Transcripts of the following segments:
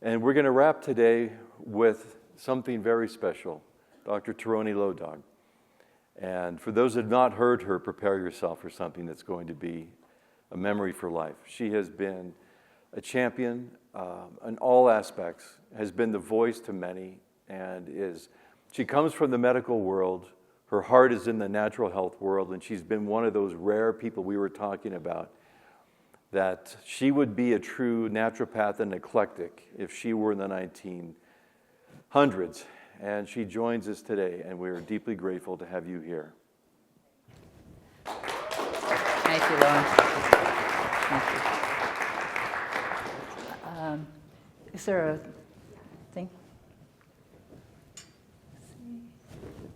And we're going to wrap today with something very special, Dr. Tieraona Lodog. And for those that have not heard her, prepare yourself for something that's going to be a memory for life. She has been a champion in all aspects, has been the voice to many, and she comes from the medical world. Her heart is in the natural health world, and she's been one of those rare people we were talking about, that she would be a true naturopath and eclectic if she were in the 1900s. And she joins us today, and we're deeply grateful to have you here. Thank you, Lauren. Thank you. Is there a thing?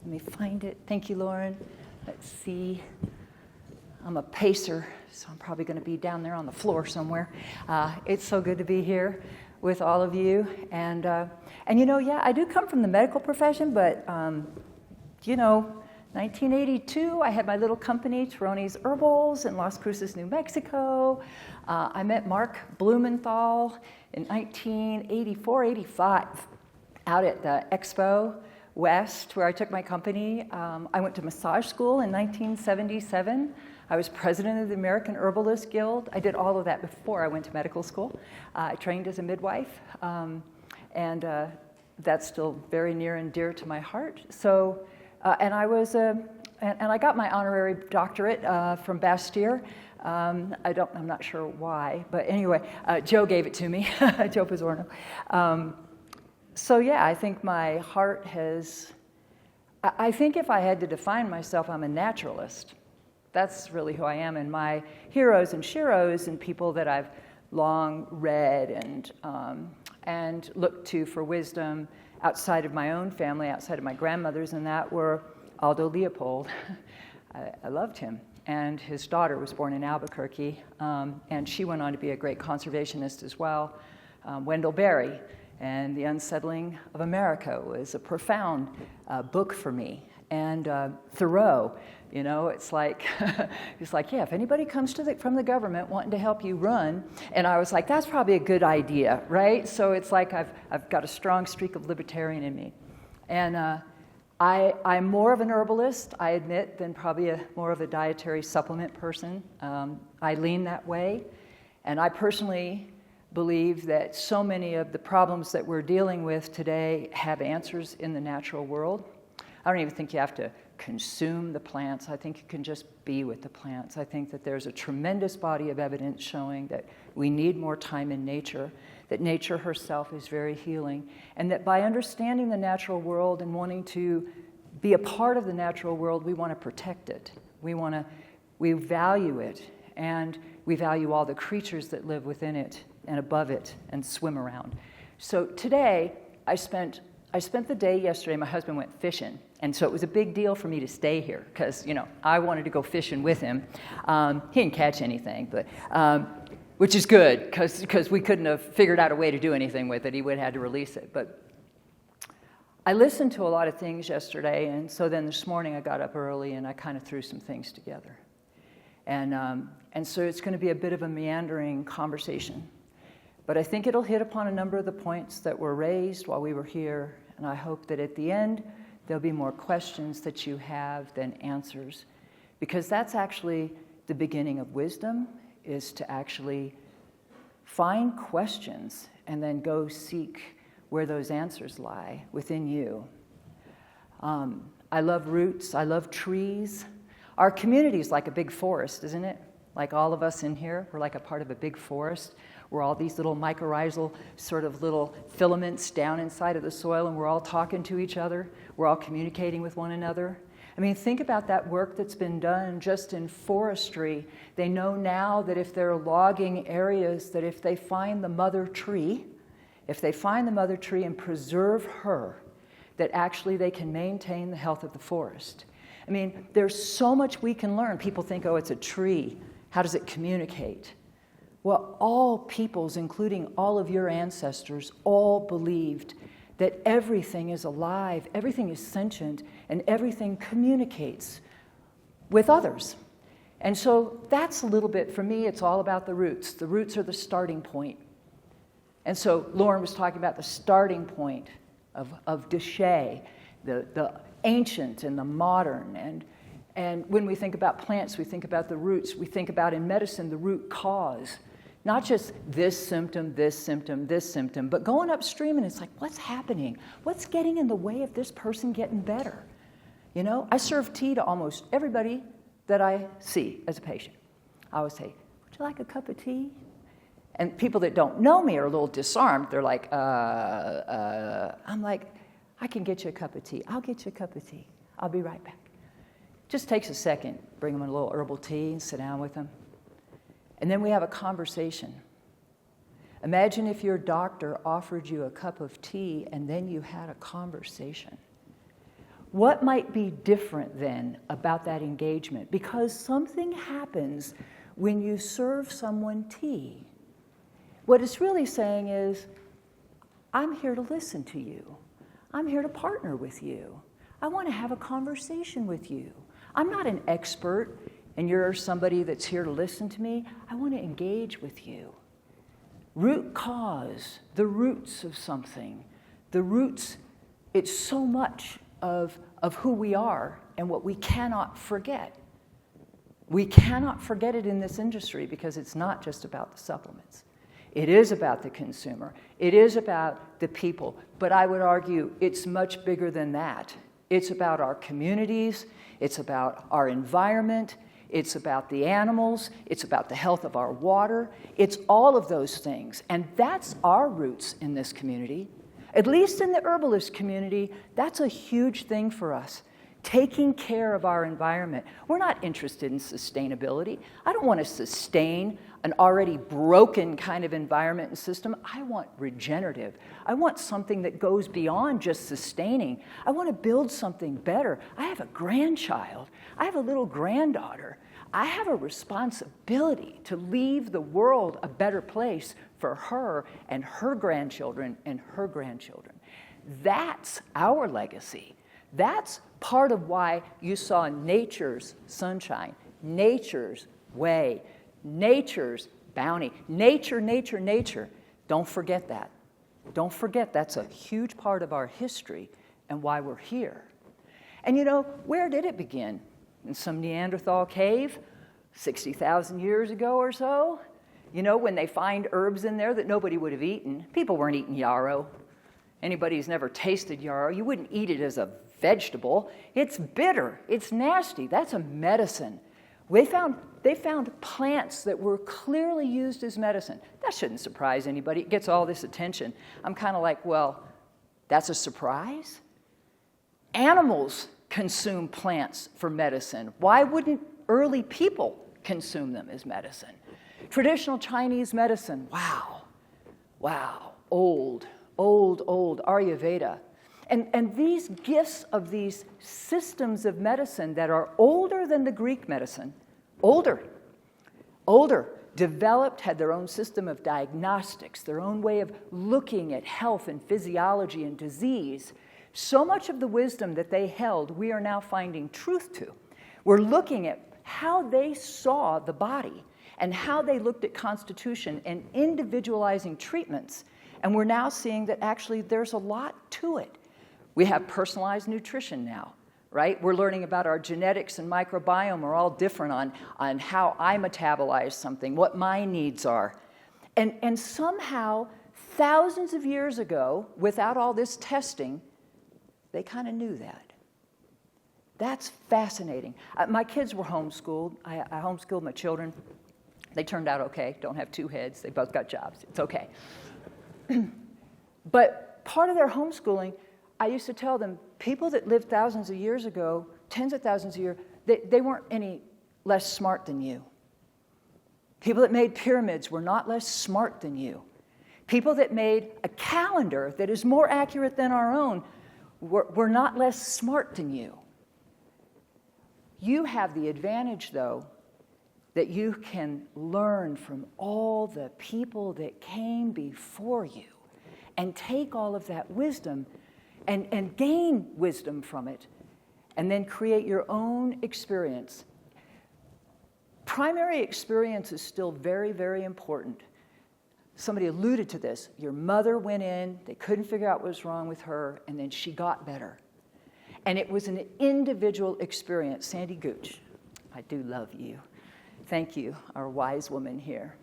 Let me find it. Thank you, Lauren. Let's see. I'm a pacer, so I'm probably going to be down there on the floor somewhere. It's so good to be here with all of you. And you know, yeah, I do come from the medical profession, but, 1982, I had my little company, Tieraona's Herbals, in Las Cruces, New Mexico. I met Mark Blumenthal in 1984, 85, out at the Expo West, where I took my company. I went to massage school in 1977. I was president of the American Herbalist Guild. I did all of that before I went to medical school. I trained as a midwife, and that's still very near and dear to my heart. So, and I got my honorary doctorate from Bastyr. I'm not sure why, but anyway, Joe gave it to me, Joe Pizzorno. So yeah, I think my heart I think if I had to define myself, I'm a naturalist. That's really who I am, and my heroes and sheroes and people that I've long read and looked to for wisdom outside of my own family, outside of my grandmother's, and that were Aldo Leopold. I loved him. And his daughter was born in Albuquerque, and she went on to be a great conservationist as well. Wendell Berry and The Unsettling of America was a profound book for me. And Thoreau, it's like, he's like, yeah, if anybody comes from the government wanting to help you run, and I was like, that's probably a good idea, right? So it's like I've got a strong streak of libertarian in me. And I'm more of an herbalist, I admit, than probably more of a dietary supplement person. I lean that way, and I personally believe that so many of the problems that we're dealing with today have answers in the natural world. I don't even think you have to consume the plants. I think you can just be with the plants. I think that there's a tremendous body of evidence showing that we need more time in nature, that nature herself is very healing, and that by understanding the natural world and wanting to be a part of the natural world, we want to protect it. We value it, and we value all the creatures that live within it and above it and swim around. So today, I spent the day yesterday, my husband went fishing, and so it was a big deal for me to stay here because, I wanted to go fishing with him. He didn't catch anything, but which is good because we couldn't have figured out a way to do anything with it. He would have had to release it. But I listened to a lot of things yesterday, and so then this morning I got up early and I kind of threw some things together. And so it's going to be a bit of a meandering conversation. But I think it'll hit upon a number of the points that were raised while we were here, and I hope that at the end there'll be more questions that you have than answers, because that's actually the beginning of wisdom, is to actually find questions and then go seek where those answers lie within you. I love roots, I love trees. Our community is like a big forest, isn't it? Like all of us in here, we're like a part of a big forest. We're all these little mycorrhizal sort of little filaments down inside of the soil, and we're all talking to each other. We're all communicating with one another. I mean, think about that work that's been done just in forestry. They know now that if they're logging areas, that if they find the mother tree and preserve her, that actually they can maintain the health of the forest. I mean, there's so much we can learn. People think, oh, it's a tree. How does it communicate? Well, all peoples, including all of your ancestors, all believed that everything is alive, everything is sentient, and everything communicates with others. And so that's a little bit, for me, it's all about the roots. The roots are the starting point. And so Lauren was talking about the starting point of Deshé, the ancient and the modern. And when we think about plants, we think about the roots. We think about in medicine the root cause. Not just this symptom, this symptom, this symptom, but going upstream and it's like, what's happening? What's getting in the way of this person getting better? You know, I serve tea to almost everybody that I see as a patient. I always say, would you like a cup of tea? And people that don't know me are a little disarmed. They're like, I'm like, I can get you a cup of tea. I'll get you a cup of tea. I'll be right back. Just takes a second. Bring them a little herbal tea and sit down with them. And then we have a conversation. Imagine if your doctor offered you a cup of tea and then you had a conversation. What might be different then about that engagement? Because something happens when you serve someone tea. What it's really saying is, I'm here to listen to you. I'm here to partner with you. I want to have a conversation with you. I'm not an expert, and you're somebody that's here to listen to me. I want to engage with you. Root cause, the roots of something. The roots, it's so much of who we are and what we cannot forget. We cannot forget it in this industry because it's not just about the supplements. It is about the consumer. It is about the people. But I would argue it's much bigger than that. It's about our communities. It's about our environment. It's about the animals. It's about the health of our water. It's all of those things. And that's our roots in this community. At least in the herbalist community, that's a huge thing for us. Taking care of our environment. We're not interested in sustainability. I don't want to sustain an already broken kind of environment and system. I want regenerative. I want something that goes beyond just sustaining. I want to build something better. I have a grandchild. I have a little granddaughter. I have a responsibility to leave the world a better place for her and her grandchildren and her grandchildren. That's our legacy. That's part of why you saw nature's sunshine, nature's way, nature's bounty. Nature, nature, nature. Don't forget that. Don't forget that's a huge part of our history and why we're here. And you know, where did it begin? In some Neanderthal cave 60,000 years ago or so? You know, when they find herbs in there that nobody would have eaten. People weren't eating yarrow. Anybody who's never tasted yarrow, you wouldn't eat it as a vegetable. It's bitter. It's nasty. That's a medicine. They found plants that were clearly used as medicine. That shouldn't surprise anybody. It gets all this attention. I'm kind of like, well, that's a surprise? Animals consume plants for medicine. Why wouldn't early people consume them as medicine? Traditional Chinese medicine, wow, old Ayurveda. And these gifts of these systems of medicine that are older than the Greek medicine, older, developed, had their own system of diagnostics, their own way of looking at health and physiology and disease. So much of the wisdom that they held, we are now finding truth to. We're looking at how they saw the body and how they looked at constitution and individualizing treatments. And we're now seeing that actually there's a lot to it. We have personalized nutrition now, right? We're learning about our genetics and microbiome are all different on how I metabolize something, what my needs are. And somehow, thousands of years ago, without all this testing, they kind of knew that. That's fascinating. My kids were homeschooled. I homeschooled my children. They turned out okay. Don't have two heads. They both got jobs. It's okay. But part of their homeschooling, I used to tell them, people that lived thousands of years ago, tens of thousands of years, they weren't any less smart than you. People that made pyramids were not less smart than you. People that made a calendar that is more accurate than our own were not less smart than you. You have the advantage, though, that you can learn from all the people that came before you and take all of that wisdom and gain wisdom from it and then create your own experience. Primary experience is still very, very important. somebody alluded to this. Your mother went in, they couldn't figure out what was wrong with her, and then she got better. And it was an individual experience. Sandy Gooch, I do love you. Thank you, our wise woman here.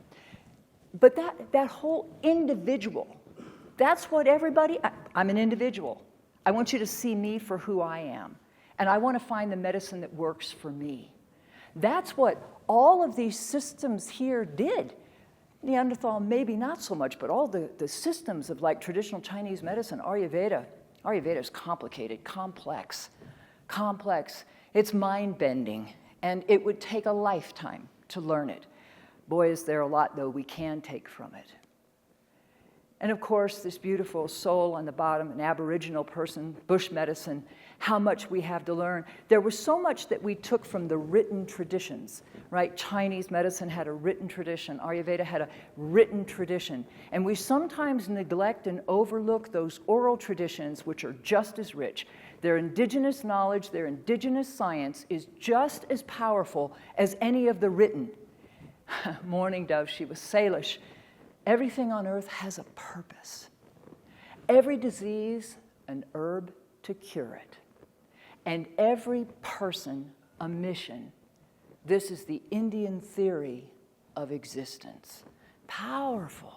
But that whole individual, that's what everybody, I'm an individual. I want you to see me for who I am. And I want to find the medicine that works for me. That's what all of these systems here did. Neanderthal, maybe not so much, but all the systems of like traditional Chinese medicine, Ayurveda is complicated, complex. It's mind-bending, and it would take a lifetime to learn it. Boy, is there a lot, though, we can take from it. And of course, this beautiful soul on the bottom, an Aboriginal person, bush medicine, how much we have to learn. There was so much that we took from the written traditions, right? Chinese medicine had a written tradition. Ayurveda had a written tradition. And we sometimes neglect and overlook those oral traditions, which are just as rich. Their indigenous knowledge, their indigenous science is just as powerful as any of the written. Mourning dove, she was Salish. Everything on earth has a purpose. Every disease, an herb to cure it. And every person, a mission. This is the Indian theory of existence. Powerful.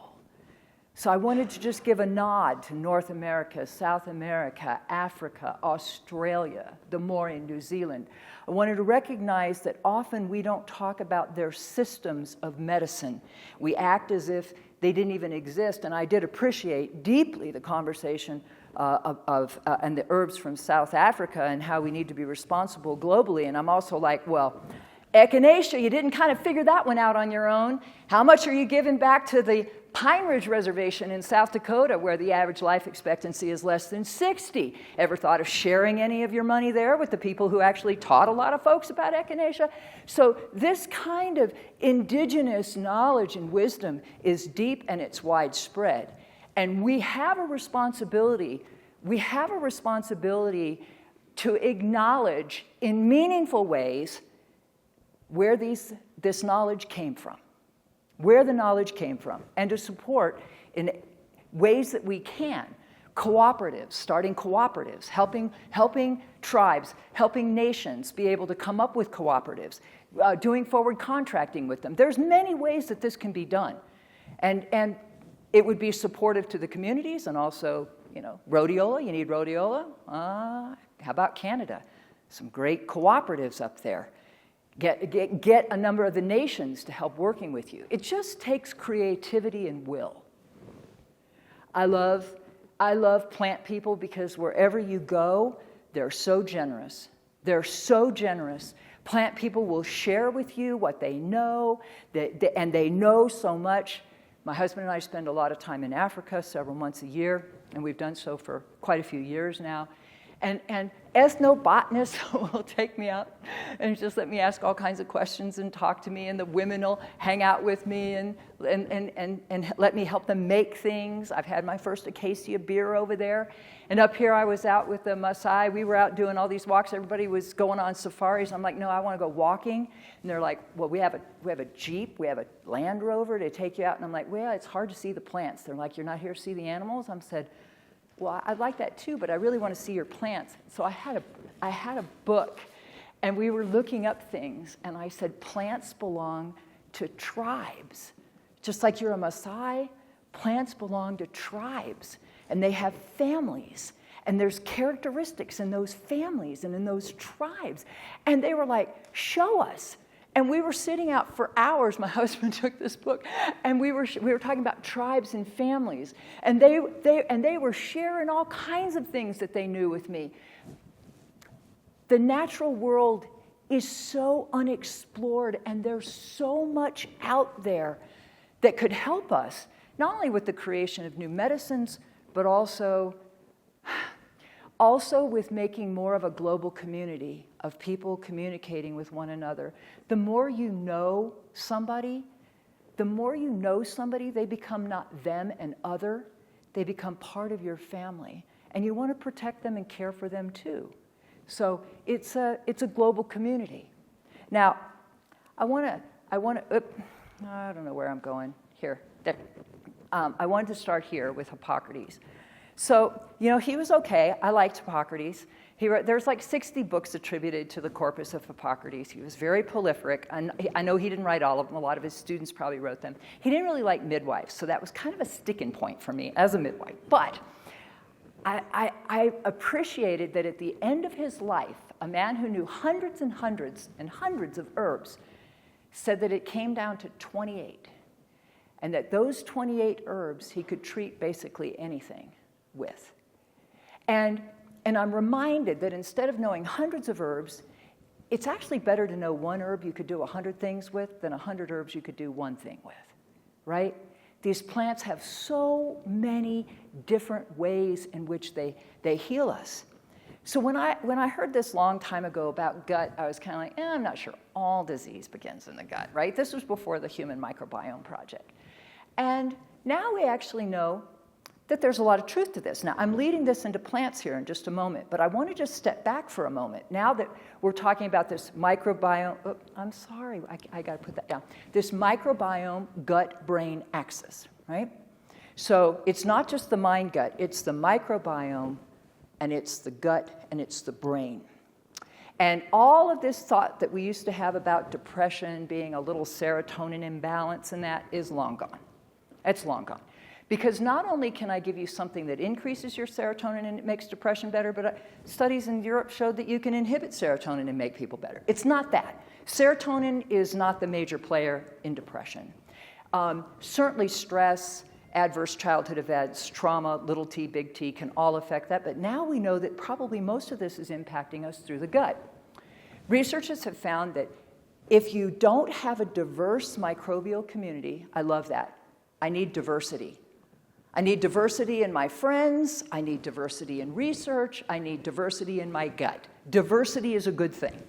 So I wanted to just give a nod to North America, South America, Africa, Australia, the Maori, New Zealand. I wanted to recognize that often we don't talk about their systems of medicine. We act as if they didn't even exist, and I did appreciate deeply the conversation and the herbs from South Africa and how we need to be responsible globally. And I'm also like, well, echinacea, you didn't kind of figure that one out on your own. How much are you giving back to the Pine Ridge Reservation in South Dakota, where the average life expectancy is less than 60? Ever thought of sharing any of your money there with the people who actually taught a lot of folks about echinacea? So this kind of indigenous knowledge and wisdom is deep and it's widespread. And we have a responsibility to acknowledge in meaningful ways where this knowledge came from. Where the knowledge came from, and to support in ways that we can. Cooperatives, starting cooperatives, helping tribes, helping nations be able to come up with cooperatives, doing forward contracting with them. There's many ways that this can be done. And it would be supportive to the communities, and also, rhodiola, you need rhodiola. How about Canada? Some great cooperatives up there. Get a number of the nations to help working with you. It just takes creativity and will. I love plant people because wherever you go, they're so generous. They're so generous. Plant people will share with you what they know, and they know so much. My husband and I spend a lot of time in Africa, several months a year, and we've done so for quite a few years now. And ethnobotanists will take me out and just let me ask all kinds of questions and talk to me, and the women will hang out with me and let me help them make things. I've had my first acacia beer over there. And up here I was out with the Maasai. We were out doing all these walks. Everybody was going on safaris. I'm like, no, I want to go walking. And they're like, well, we have a Jeep, we have a Land Rover to take you out. And I'm like, well, it's hard to see the plants. They're like, you're not here to see the animals? I said, well, I'd like that too, but I really want to see your plants. So I had a book, and we were looking up things, and I said, plants belong to tribes. Just like you're a Maasai, plants belong to tribes, and they have families, and there's characteristics in those families and in those tribes. And they were like, show us. And we were sitting out for hours. My husband took this book, and we were talking about tribes and families, and they were sharing all kinds of things that they knew with me. The natural world is so unexplored, and there's so much out there that could help us, not only with the creation of new medicines, but also with making more of a global community of people communicating with one another. The more you know somebody, they become not them and other, they become part of your family. And you want to protect them and care for them too. So it's a global community. Now, I don't know where I'm going. Here, there. I wanted to start here with Hippocrates. So, he was okay. I liked Hippocrates. There's like 60 books attributed to the corpus of Hippocrates. He was very prolific. I know he didn't write all of them. A lot of his students probably wrote them. He didn't really like midwives, so that was kind of a sticking point for me as a midwife. But I appreciated that at the end of his life, a man who knew hundreds and hundreds and hundreds of herbs said that it came down to 28, and that those 28 herbs he could treat basically anything with. And I'm reminded that instead of knowing hundreds of herbs, it's actually better to know one herb you could do 100 things with than 100 herbs you could do one thing with, right? These plants have so many different ways in which they heal us. So when I heard this long time ago about gut, I was kind of like, I'm not sure all disease begins in the gut, right? This was before the Human Microbiome Project. And now we actually know that there's a lot of truth to this. Now, I'm leading this into plants here in just a moment, but I want to just step back for a moment. Now that we're talking about this microbiome, I'm sorry, I got to put that down. This microbiome gut-brain axis, right? So it's not just the mind-gut, it's the microbiome, and it's the gut, and it's the brain. And all of this thought that we used to have about depression being a little serotonin imbalance and that is long gone. It's long gone. Because not only can I give you something that increases your serotonin and it makes depression better, but studies in Europe showed that you can inhibit serotonin and make people better. It's not that. Serotonin is not the major player in depression. Certainly stress, adverse childhood events, trauma, little t, big T, can all affect that. But now we know that probably most of this is impacting us through the gut. Researchers have found that if you don't have a diverse microbial community, I love that. I need diversity. I need diversity in my friends. I need diversity in research. I need diversity in my gut. Diversity is a good thing.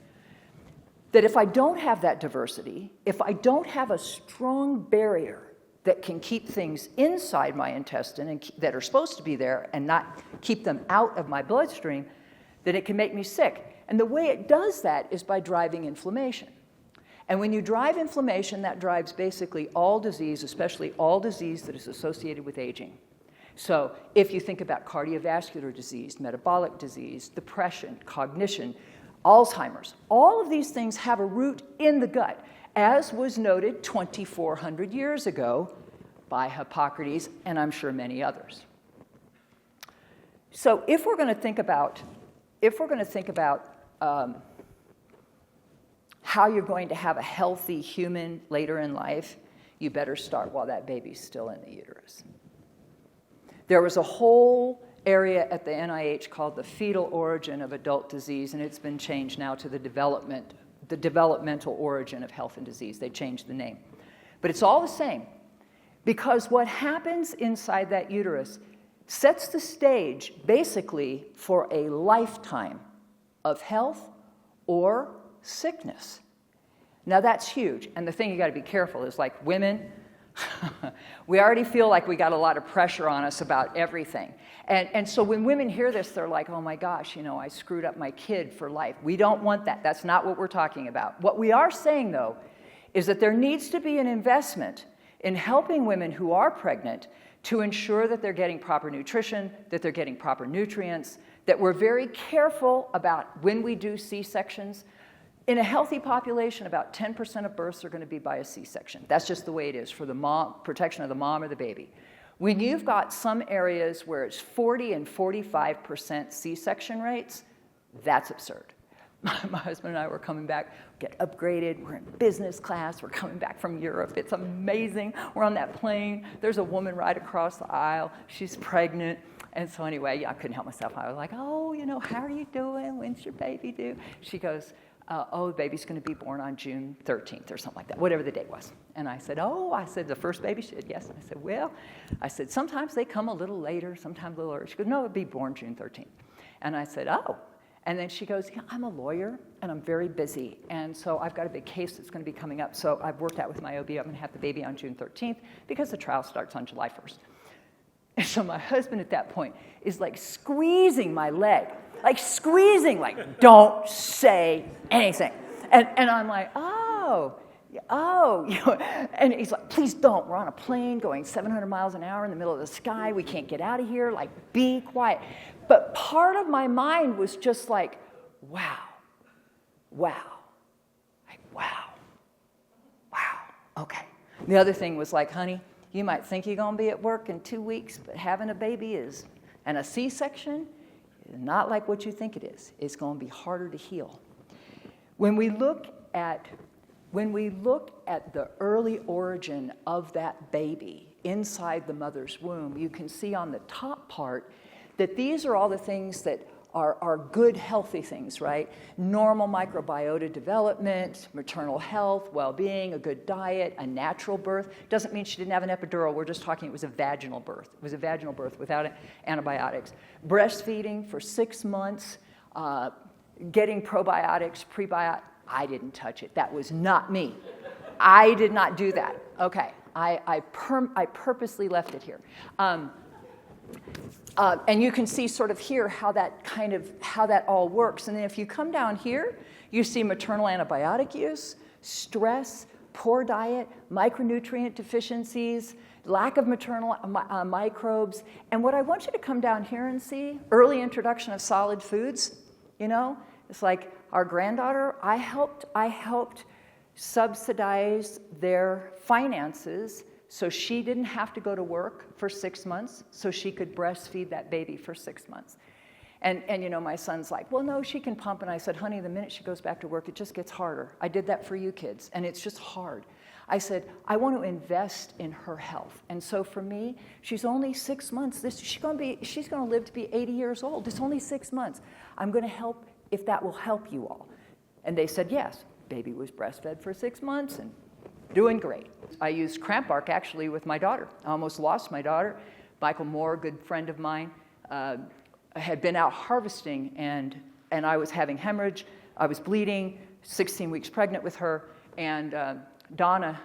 That if I don't have that diversity, if I don't have a strong barrier that can keep things inside my intestine and that are supposed to be there and not keep them out of my bloodstream, then it can make me sick. And the way it does that is by driving inflammation. And when you drive inflammation, that drives basically all disease, especially all disease that is associated with aging. So if you think about cardiovascular disease, metabolic disease, depression, cognition, Alzheimer's, all of these things have a root in the gut, as was noted 2,400 years ago by Hippocrates, and I'm sure many others. So if we're going to think about how you're going to have a healthy human later in life, you better start while that baby's still in the uterus. There was a whole area at the NIH called the fetal origin of adult disease, and it's been changed now to the developmental origin of health and disease. They changed the name. But it's all the same, because what happens inside that uterus sets the stage basically for a lifetime of health or sickness. Now that's huge. And the thing you got to be careful is, like women, we already feel like we got a lot of pressure on us about everything. And so when women hear this, they're like, oh my gosh, I screwed up my kid for life. We don't want that. That's not what we're talking about. What we are saying, though, is that there needs to be an investment in helping women who are pregnant to ensure that they're getting proper nutrition, that they're getting proper nutrients, that we're very careful about when we do C-sections. In a healthy population, about 10% of births are going to be by a C-section. That's just the way it is for the mom, protection of the mom or the baby. When you've got some areas where it's 40 and 45% C-section rates, that's absurd. My husband and I were coming back, get upgraded, we're in business class, we're coming back from Europe, it's amazing. We're on that plane, there's a woman right across the aisle, she's pregnant. And so anyway, I couldn't help myself. I was like, oh, how are you doing? When's your baby due? She goes, the baby's going to be born on June 13th or something like that, whatever the date was. And I said, the first baby? She said, yes. And I said, sometimes they come a little later, sometimes a little earlier. She goes, no, it'll be born June 13th. And I said, oh. And then she goes, I'm a lawyer, and I'm very busy. And so I've got a big case that's going to be coming up. So I've worked out with my OB. I'm going to have the baby on June 13th because the trial starts on July 1st. And so my husband at that point is like squeezing my leg, like, don't say anything. And I'm like, oh, Oh, and he's like, please don't. We're on a plane going 700 miles an hour in the middle of the sky. We can't get out of here. Like, be quiet. But part of my mind was just like, wow, like, wow, okay. The other thing was like, honey, you might think you're going to be at work in 2 weeks, but having a baby and a C-section is not like what you think it is. It's going to be harder to heal. When we look at the early origin of that baby inside the mother's womb, you can see on the top part that these are all the things that are good, healthy things, right? Normal microbiota development, maternal health, well-being, a good diet, a natural birth. Doesn't mean she didn't have an epidural. We're just talking it was a vaginal birth. It was a vaginal birth without antibiotics. Breastfeeding for 6 months, getting probiotics, prebiotics. I didn't touch it. That was not me. I did not do that. Okay, I purposely left it here. And you can see sort of here how that all works. And then if you come down here, you see maternal antibiotic use, stress, poor diet, micronutrient deficiencies, lack of maternal microbes. And what I want you to come down here and see, early introduction of solid foods, it's like our granddaughter, I helped subsidize their finances so she didn't have to go to work for 6 months, so she could breastfeed that baby for 6 months. And my son's like, well, no, she can pump. And I said, honey, the minute she goes back to work, it just gets harder. I did that for you kids, and it's just hard. I said, I want to invest in her health. And so for me, she's only 6 months. She's going to live to be 80 years old. It's only 6 months. I'm going to help if that will help you all. And they said, yes. Baby was breastfed for 6 months and doing great. I used cramp bark actually with my daughter. I almost lost my daughter. Michael Moore, a good friend of mine, had been out harvesting and I was having hemorrhage. I was bleeding, 16 weeks pregnant with her, and Donna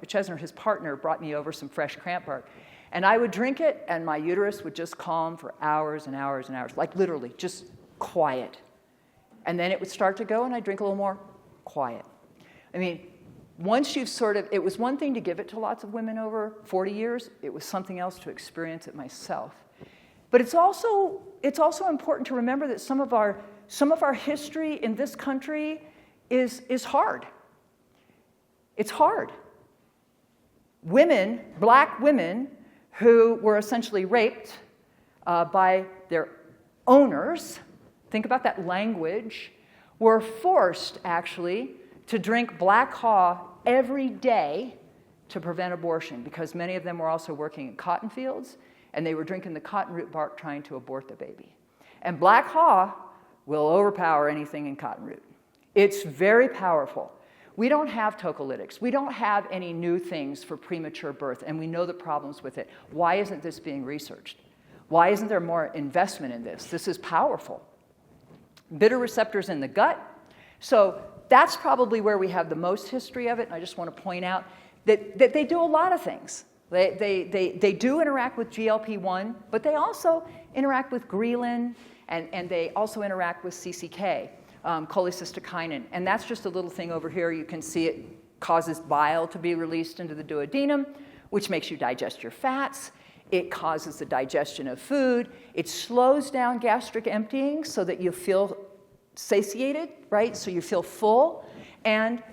Chesner, his partner, brought me over some fresh cramp bark. And I would drink it and my uterus would just calm for hours and hours and hours, like literally just quiet. And then it would start to go and I'd drink a little more, quiet. I mean, once you've it was one thing to give it to lots of women over 40 years. It was something else to experience it myself. But it's also important to remember that some of our history in this country is hard. It's hard. Women, black women, who were essentially raped by their owners, think about that language, were forced actually to drink Black Haw every day to prevent abortion, because many of them were also working in cotton fields and they were drinking the cotton root bark trying to abort the baby. And Black Haw will overpower anything in cotton root. It's very powerful. We don't have tocolytics. We don't have any new things for premature birth, and we know the problems with it. Why isn't this being researched? Why isn't there more investment in this? This is powerful. Bitter receptors in the gut. So that's probably where we have the most history of it, and I just want to point out that they do a lot of things. They do interact with GLP-1, but they also interact with ghrelin, and they also interact with CCK, cholecystokinin. And that's just a little thing over here. You can see it causes bile to be released into the duodenum, which makes you digest your fats. It causes the digestion of food. It slows down gastric emptying so that you feel satiated, right? So you feel full, and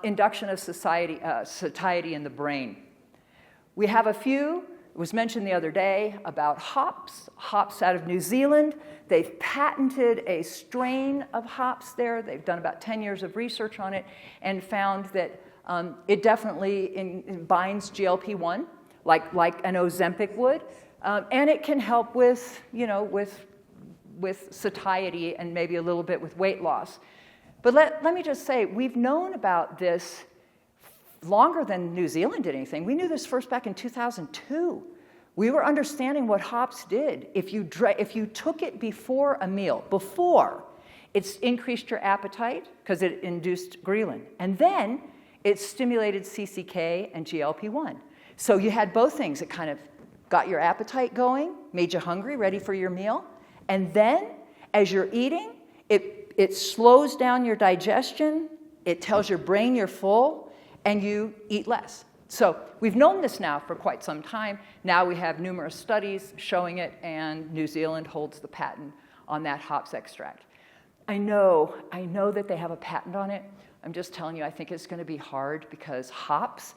induction of satiety in the brain. We have a few, it was mentioned the other day, about hops out of New Zealand. They've patented a strain of hops there. They've done about 10 years of research on it and found that it definitely binds GLP-1, like an Ozempic would, and it can help with satiety and maybe a little bit with weight loss. But let me just say, we've known about this longer than New Zealand did anything. We knew this first back in 2002. We were understanding what hops did. If you took it before a meal, it's increased your appetite because it induced ghrelin. And then it stimulated CCK and GLP-1. So you had both things. It kind of got your appetite going, made you hungry, ready for your meal. And then, as you're eating, it slows down your digestion. It tells your brain you're full. and you eat less. So we've known this now for quite some time. Now we have numerous studies showing it, and New Zealand holds the patent on that hops extract. I know that they have a patent on it. I'm just telling you, I think it's going to be hard because hops,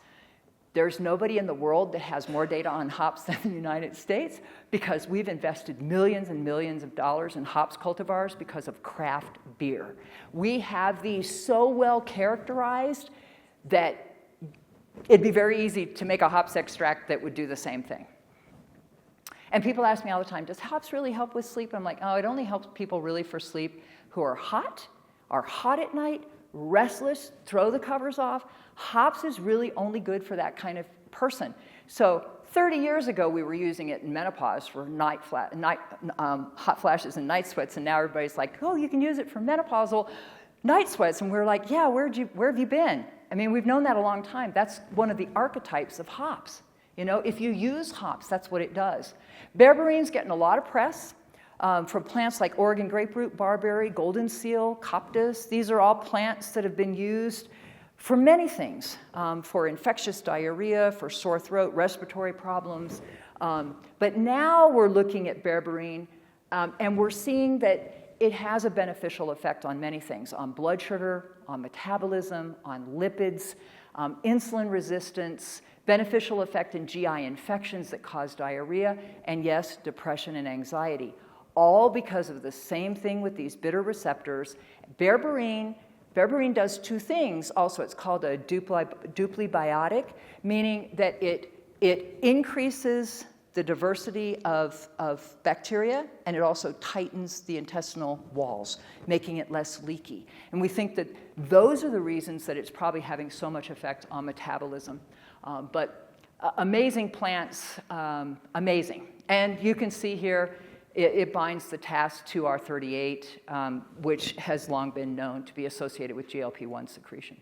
there's nobody in the world that has more data on hops than the United States, because we've invested millions and millions of dollars in hops cultivars because of craft beer. We have these so well characterized that it'd be very easy to make a hops extract that would do the same thing. And people ask me all the time, does hops really help with sleep? I'm like, oh, it only helps people really for sleep who are hot at night, restless, throw the covers off. Hops is really only good for that kind of person. So 30 years ago, we were using it in menopause for hot flashes and night sweats, and now everybody's like, oh, you can use it for menopausal night sweats. And we're like, yeah, where have you been? I mean, we've known that a long time. That's one of the archetypes of hops. You know, if you use hops, that's what it does. Bearberine's getting a lot of press from plants like Oregon graperoot, barberry, golden seal, coptis. These are all plants that have been used for many things, for infectious diarrhea, for sore throat, respiratory problems. But now we're looking at berberine, and we're seeing that it has a beneficial effect on many things, on blood sugar, on metabolism, on lipids, insulin resistance, beneficial effect in GI infections that cause diarrhea, and yes, depression and anxiety, all because of the same thing with these bitter receptors. Berberine does two things also. It's called a duplibiotic, meaning that it increases the diversity of bacteria, and it also tightens the intestinal walls, making it less leaky. And we think that those are the reasons that it's probably having so much effect on metabolism. But amazing plants, amazing. And you can see here, it binds the TAS to R38, which has long been known to be associated with GLP-1 secretion.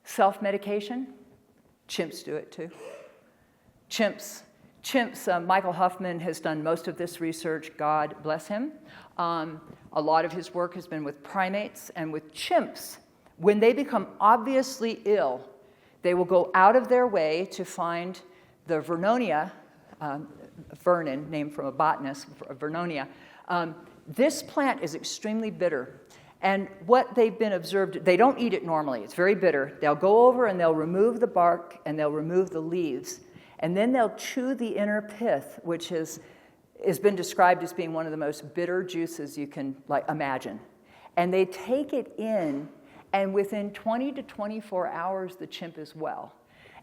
Self-medication, chimps do it too. Chimps, Michael Huffman has done most of this research, God bless him. A lot of his work has been with primates and with chimps. When they become obviously ill, they will go out of their way to find the Vernonia, Vernon, named from a botanist, Vernonia. This plant is extremely bitter. And what they've been observed, they don't eat it normally. It's very bitter. They'll go over and they'll remove the bark and they'll remove the leaves. And then they'll chew the inner pith, which has been described as being one of the most bitter juices you can imagine. And they take it in, and within 20 to 24 hours, the chimp is well.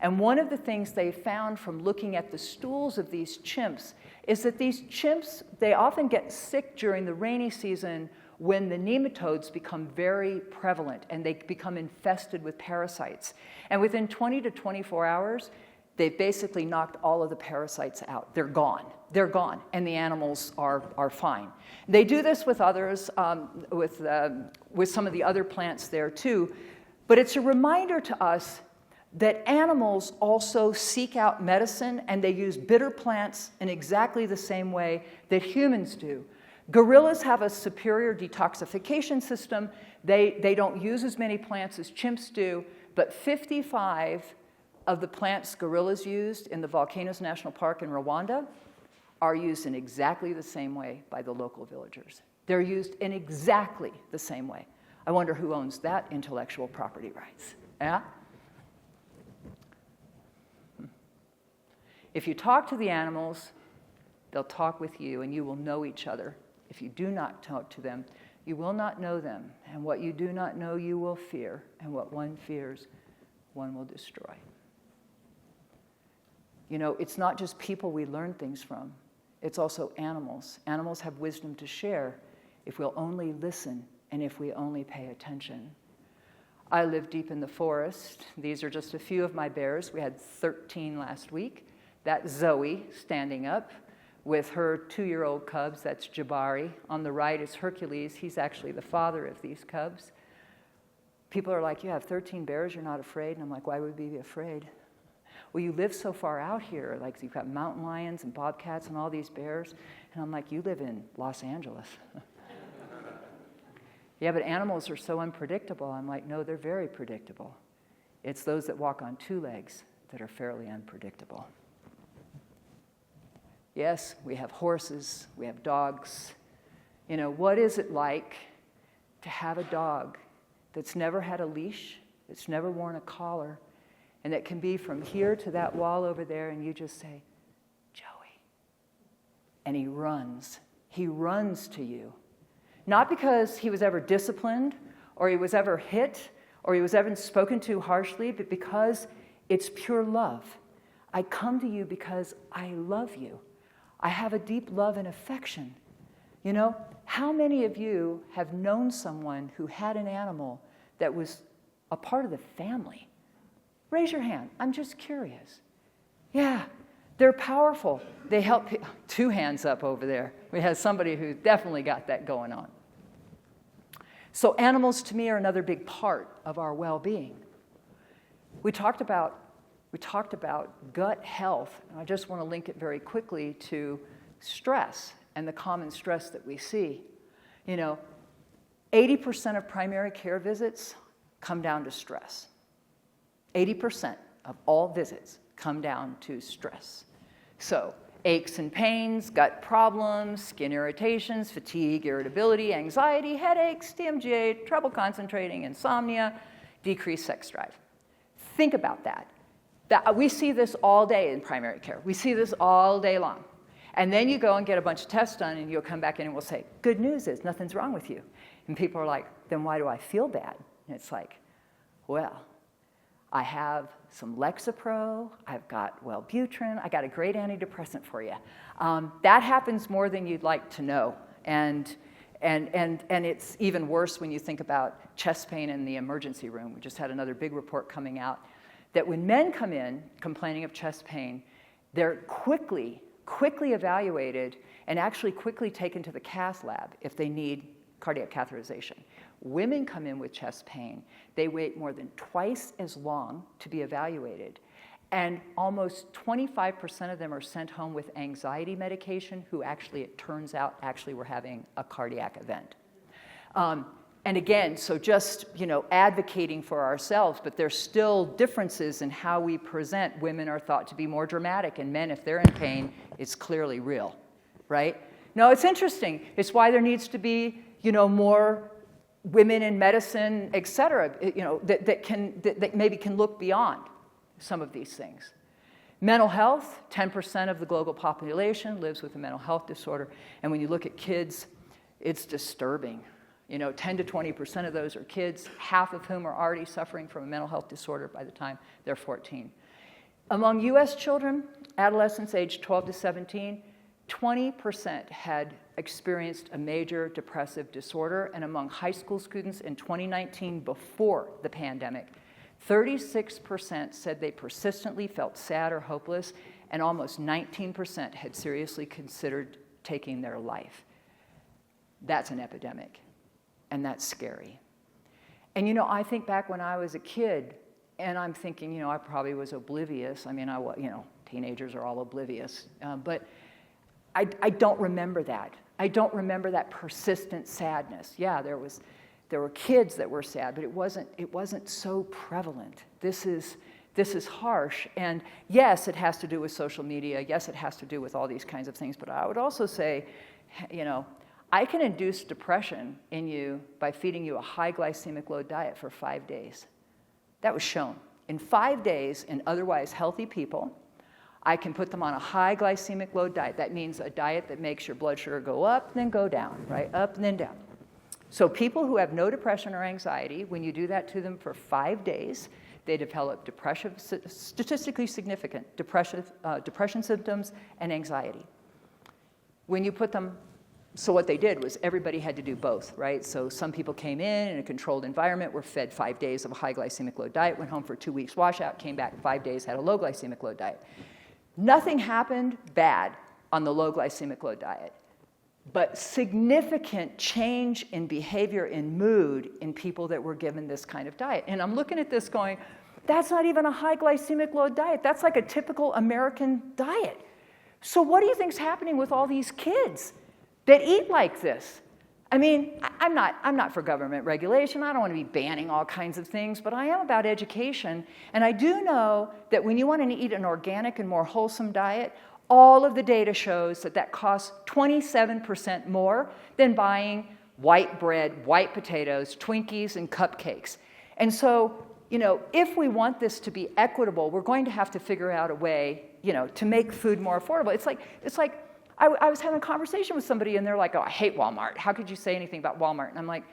And one of the things they found from looking at the stools of these chimps is that these chimps, they often get sick during the rainy season when the nematodes become very prevalent and they become infested with parasites. And within 20 to 24 hours, they've basically knocked all of the parasites out. They're gone. They're gone, and the animals are fine. They do this with others, with some of the other plants there too, but it's a reminder to us that animals also seek out medicine, and they use bitter plants in exactly the same way that humans do. Gorillas have a superior detoxification system. They don't use as many plants as chimps do, but 55 of the plants gorillas used in the Volcanoes National Park in Rwanda are used in exactly the same way by the local villagers. They're used in exactly the same way. I wonder who owns that intellectual property rights. Yeah? If you talk to the animals, they'll talk with you, and you will know each other. If you do not talk to them, you will not know them. And what you do not know, you will fear. And what one fears, one will destroy. You know, it's not just people we learn things from. It's also animals. Animals have wisdom to share if we'll only listen and if we only pay attention. I live deep in the forest. These are just a few of my bears. We had 13 last week. That's Zoe standing up with her 2-year-old cubs. That's Jabari. On the right is Hercules. He's actually the father of these cubs. People are like, you have 13 bears, you're not afraid? And I'm like, why would we be afraid? Well, you live so far out here. Like, you've got mountain lions and bobcats and all these bears. And I'm like, you live in Los Angeles. Yeah, but animals are so unpredictable. I'm like, no, they're very predictable. It's those that walk on two legs that are fairly unpredictable. Yes, we have horses, we have dogs. You know, what is it like to have a dog that's never had a leash, that's never worn a collar, and that can be from here to that wall over there, and you just say, Joey. And he runs. He runs to you. Not because he was ever disciplined, or he was ever hit, or he was ever spoken to harshly, but because it's pure love. I come to you because I love you. I have a deep love and affection. You know, how many of you have known someone who had an animal that was a part of the family? Raise your hand. I'm just curious. Yeah, they're powerful. They help. Two hands up over there. We have somebody who definitely got that going on. So animals, to me, are another big part of our well-being. We talked about gut health, and I just want to link it very quickly to stress and the common stress that we see. You know, 80% of primary care visits come down to stress. 80% of all visits come down to stress. So, aches and pains, gut problems, skin irritations, fatigue, irritability, anxiety, headaches, TMJ, trouble concentrating, insomnia, decreased sex drive. Think about that. We see this all day in primary care. We see this all day long. And then you go and get a bunch of tests done, and you'll come back in and we'll say, good news is nothing's wrong with you. And people are like, then why do I feel bad? And it's like, well, I have some Lexapro, I've got Wellbutrin, I got a great antidepressant for you. That happens more than you'd like to know. And it's even worse when you think about chest pain in the emergency room. We just had another big report coming out that when men come in complaining of chest pain, they're quickly evaluated and actually quickly taken to the cath lab if they need cardiac catheterization. Women come in with chest pain. They wait more than twice as long to be evaluated. And almost 25% of them are sent home with anxiety medication who actually, it turns out, actually were having a cardiac event. And again, so just, advocating for ourselves, but there's still differences in how we present. Women are thought to be more dramatic, and men, if they're in pain, it's clearly real, right? No, it's interesting. It's why there needs to be, more women in medicine, et cetera, that maybe can look beyond some of these things. Mental health, 10% of the global population lives with a mental health disorder. And when you look at kids, it's disturbing. 10 to 20% of those are kids, half of whom are already suffering from a mental health disorder by the time they're 14. Among U.S. children, adolescents aged 12 to 17, 20% had experienced a major depressive disorder, and among high school students in 2019, before the pandemic, 36% said they persistently felt sad or hopeless, and almost 19% had seriously considered taking their life. That's an epidemic, and that's scary. And I think back when I was a kid, and I'm thinking, I probably was oblivious. I mean, teenagers are all oblivious, but I don't remember that. I don't remember that persistent sadness. Yeah, there were kids that were sad, but it wasn't so prevalent. This is harsh, and yes, it has to do with social media. Yes, it has to do with all these kinds of things. But I would also say, I can induce depression in you by feeding you a high glycemic load diet for 5 days. That was shown. In 5 days, in otherwise healthy people, I can put them on a high glycemic load diet. That means a diet that makes your blood sugar go up, then go down, right? Up and then down. So people who have no depression or anxiety, when you do that to them for 5 days, they develop statistically significant depression symptoms and anxiety. When you put them, so what they did was everybody had to do both, right? So some people came in a controlled environment, were fed 5 days of a high glycemic load diet, went home for 2 weeks washout, came back 5 days, had a low glycemic load diet. Nothing happened bad on the low glycemic load diet, but significant change in behavior, in mood, in people that were given this kind of diet. And I'm looking at this going, that's not even a high glycemic load diet. That's like a typical American diet. So what do you think's happening with all these kids that eat like this? I mean, I'm not for government regulation. I don't want to be banning all kinds of things, but I am about education. And I do know that when you want to eat an organic and more wholesome diet, all of the data shows that that costs 27% more than buying white bread, white potatoes, Twinkies, and cupcakes. And so, you know, if we want this to be equitable, we're going to have to figure out a way, you know, to make food more affordable. It's like I was having a conversation with somebody, and they're like, oh, I hate Walmart. How could you say anything about Walmart? And I'm like,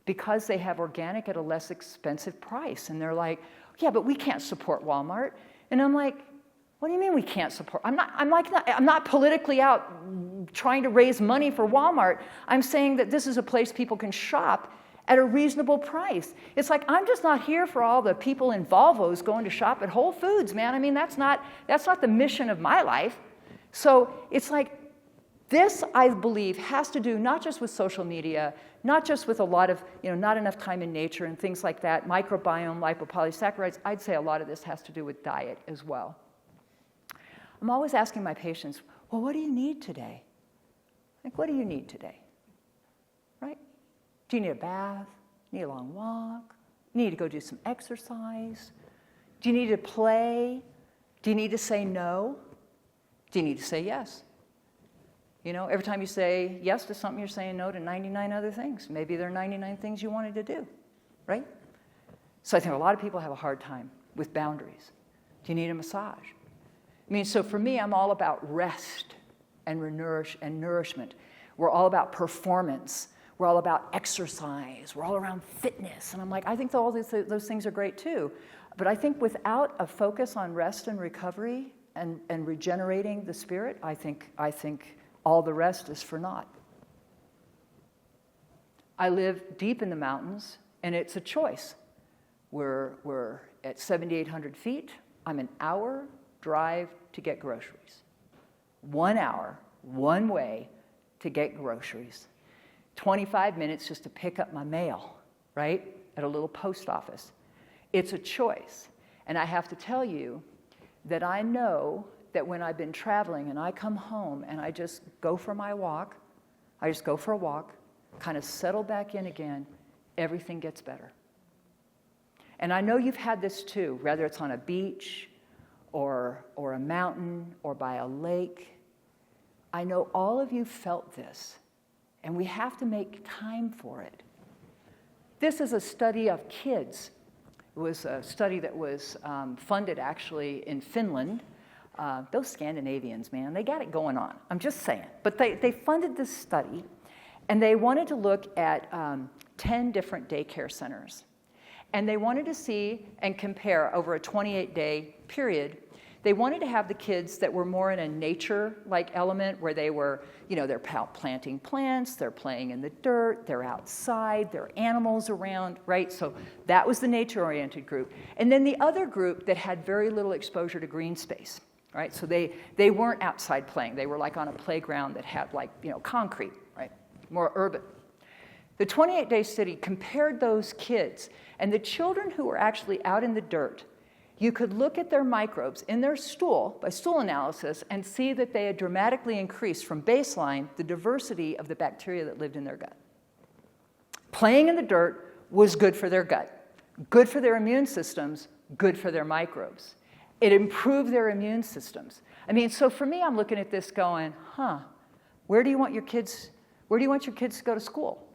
because they have organic at a less expensive price. And they're like, yeah, but we can't support Walmart. And I'm like, what do you mean we can't support? I'm not politically out trying to raise money for Walmart. I'm saying that this is a place people can shop at a reasonable price. It's like, I'm just not here for all the people in Volvos going to shop at Whole Foods, man. I mean, that's not the mission of my life. So it's like, this, I believe, has to do not just with social media, not just with a lot of, you know, not enough time in nature and things like that, microbiome, lipopolysaccharides. I'd say a lot of this has to do with diet as well. I'm always asking my patients, well, what do you need today? Like, what do you need today? Right? Do you need a bath? Need a long walk? You need to go do some exercise? Do you need to play? Do you need to say no? Do you need to say yes? You know, every time you say yes to something, you're saying no to 99 other things. Maybe there are 99 things you wanted to do, right? So I think a lot of people have a hard time with boundaries. Do you need a massage? I mean, so for me, I'm all about rest and nourishment. We're all about performance. We're all about exercise. We're all around fitness. And I'm like, I think all those things are great too. But I think without a focus on rest and recovery and regenerating the spirit, I think all the rest is for naught. I live deep in the mountains, and it's a choice. We're at 7,800 feet. I'm an hour drive to get groceries. 1 hour, one way to get groceries. 25 minutes just to pick up my mail, right, at a little post office. It's a choice. And I have to tell you that I know that when I've been traveling and I come home and I just go for my walk, kind of settle back in again, everything gets better. And I know you've had this too, whether it's on a beach or a mountain or by a lake. I know all of you felt this, and we have to make time for it. This is a study of kids. It was a study that was funded actually in Finland. Those Scandinavians, man, they got it going on. I'm just saying. But they funded this study, and they wanted to look at 10 different daycare centers. And they wanted to see and compare over a 28-day period. They wanted to have the kids that were more in a nature-like element where they were, you know, they're planting plants, they're playing in the dirt, they're outside, there are animals around, right? So that was the nature-oriented group. And then the other group that had very little exposure to green space, right? So they weren't outside playing. They were like on a playground that had like, you know, concrete, right? More urban. The 28-day study compared those kids, and the children who were actually out in the dirt, you could look at their microbes in their stool, by stool analysis, and see that they had dramatically increased from baseline the diversity of the bacteria that lived in their gut. Playing in the dirt was good for their gut, good for their immune systems, good for their microbes. It improved their immune systems. I mean, so for me, I'm looking at this going, where do you want your kids to go to school?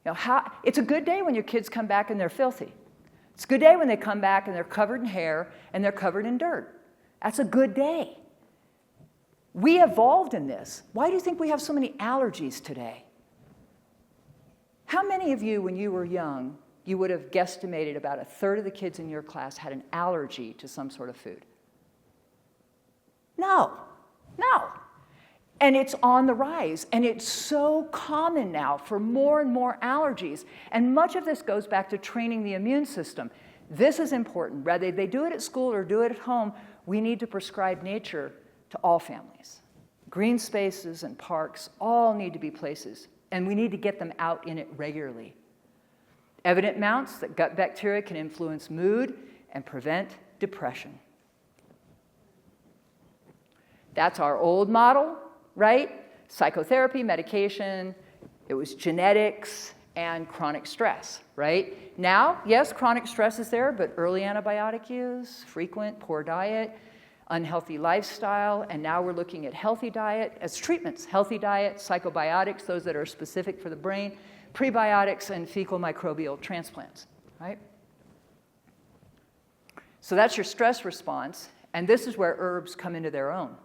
You know, it's a good day when your kids come back and they're filthy. It's a good day when they come back and they're covered in hair and they're covered in dirt. That's a good day. We evolved in this. Why do you think we have so many allergies today? How many of you, when you were young, you would have guesstimated about a third of the kids in your class had an allergy to some sort of food? No. And it's on the rise, and it's so common now for more and more allergies. And much of this goes back to training the immune system. This is important. Whether they do it at school or do it at home, we need to prescribe nature to all families. Green spaces and parks all need to be places, and we need to get them out in it regularly. Evident mounts that gut bacteria can influence mood and prevent depression. That's our old model, right? Psychotherapy, medication, It was genetics and chronic stress, right? Now, yes, chronic stress is there, but early antibiotic use, frequent poor diet, unhealthy lifestyle, and now we're looking at healthy diet as treatments. Healthy diet, psychobiotics, those that are specific for the brain, prebiotics, and fecal microbial transplants, right? So that's your stress response, and this is where herbs come into their own,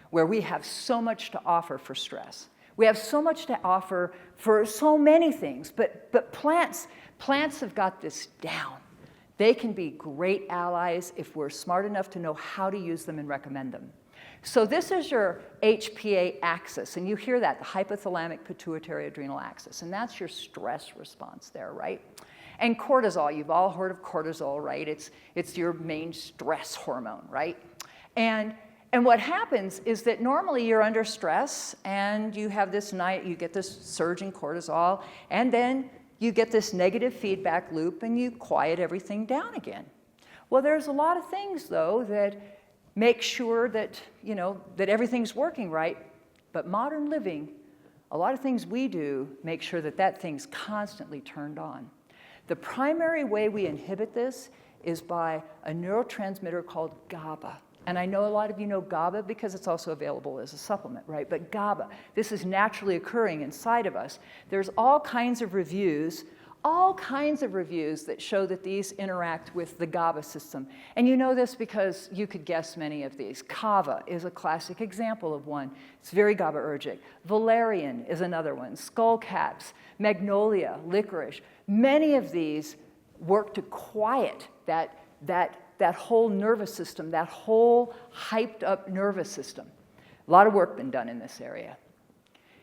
where we have so much to offer for stress. We have so much to offer for so many things, but plants have got this down. They can be great allies if we're smart enough to know how to use them and recommend them. So this is your HPA axis, and you hear that, the hypothalamic pituitary adrenal axis, and that's your stress response there, right? And cortisol, you've all heard of cortisol, right? It's your main stress hormone, right? And what happens is that normally you're under stress and you have this you get this surge in cortisol, and then you get this negative feedback loop and you quiet everything down again. Well, there's a lot of things, though, that make sure that, that everything's working right. But modern living, a lot of things we do make sure that thing's constantly turned on. The primary way we inhibit this is by a neurotransmitter called GABA. And I know a lot of you know GABA because it's also available as a supplement, right? But GABA, this is naturally occurring inside of us. There's all kinds of reviews that show that these interact with the GABA system. And you know this because you could guess many of these. Kava is a classic example of one. It's very GABAergic. Valerian is another one. Skullcaps, magnolia, licorice. Many of these work to quiet that whole nervous system, that whole hyped up nervous system. A lot of work been done in this area.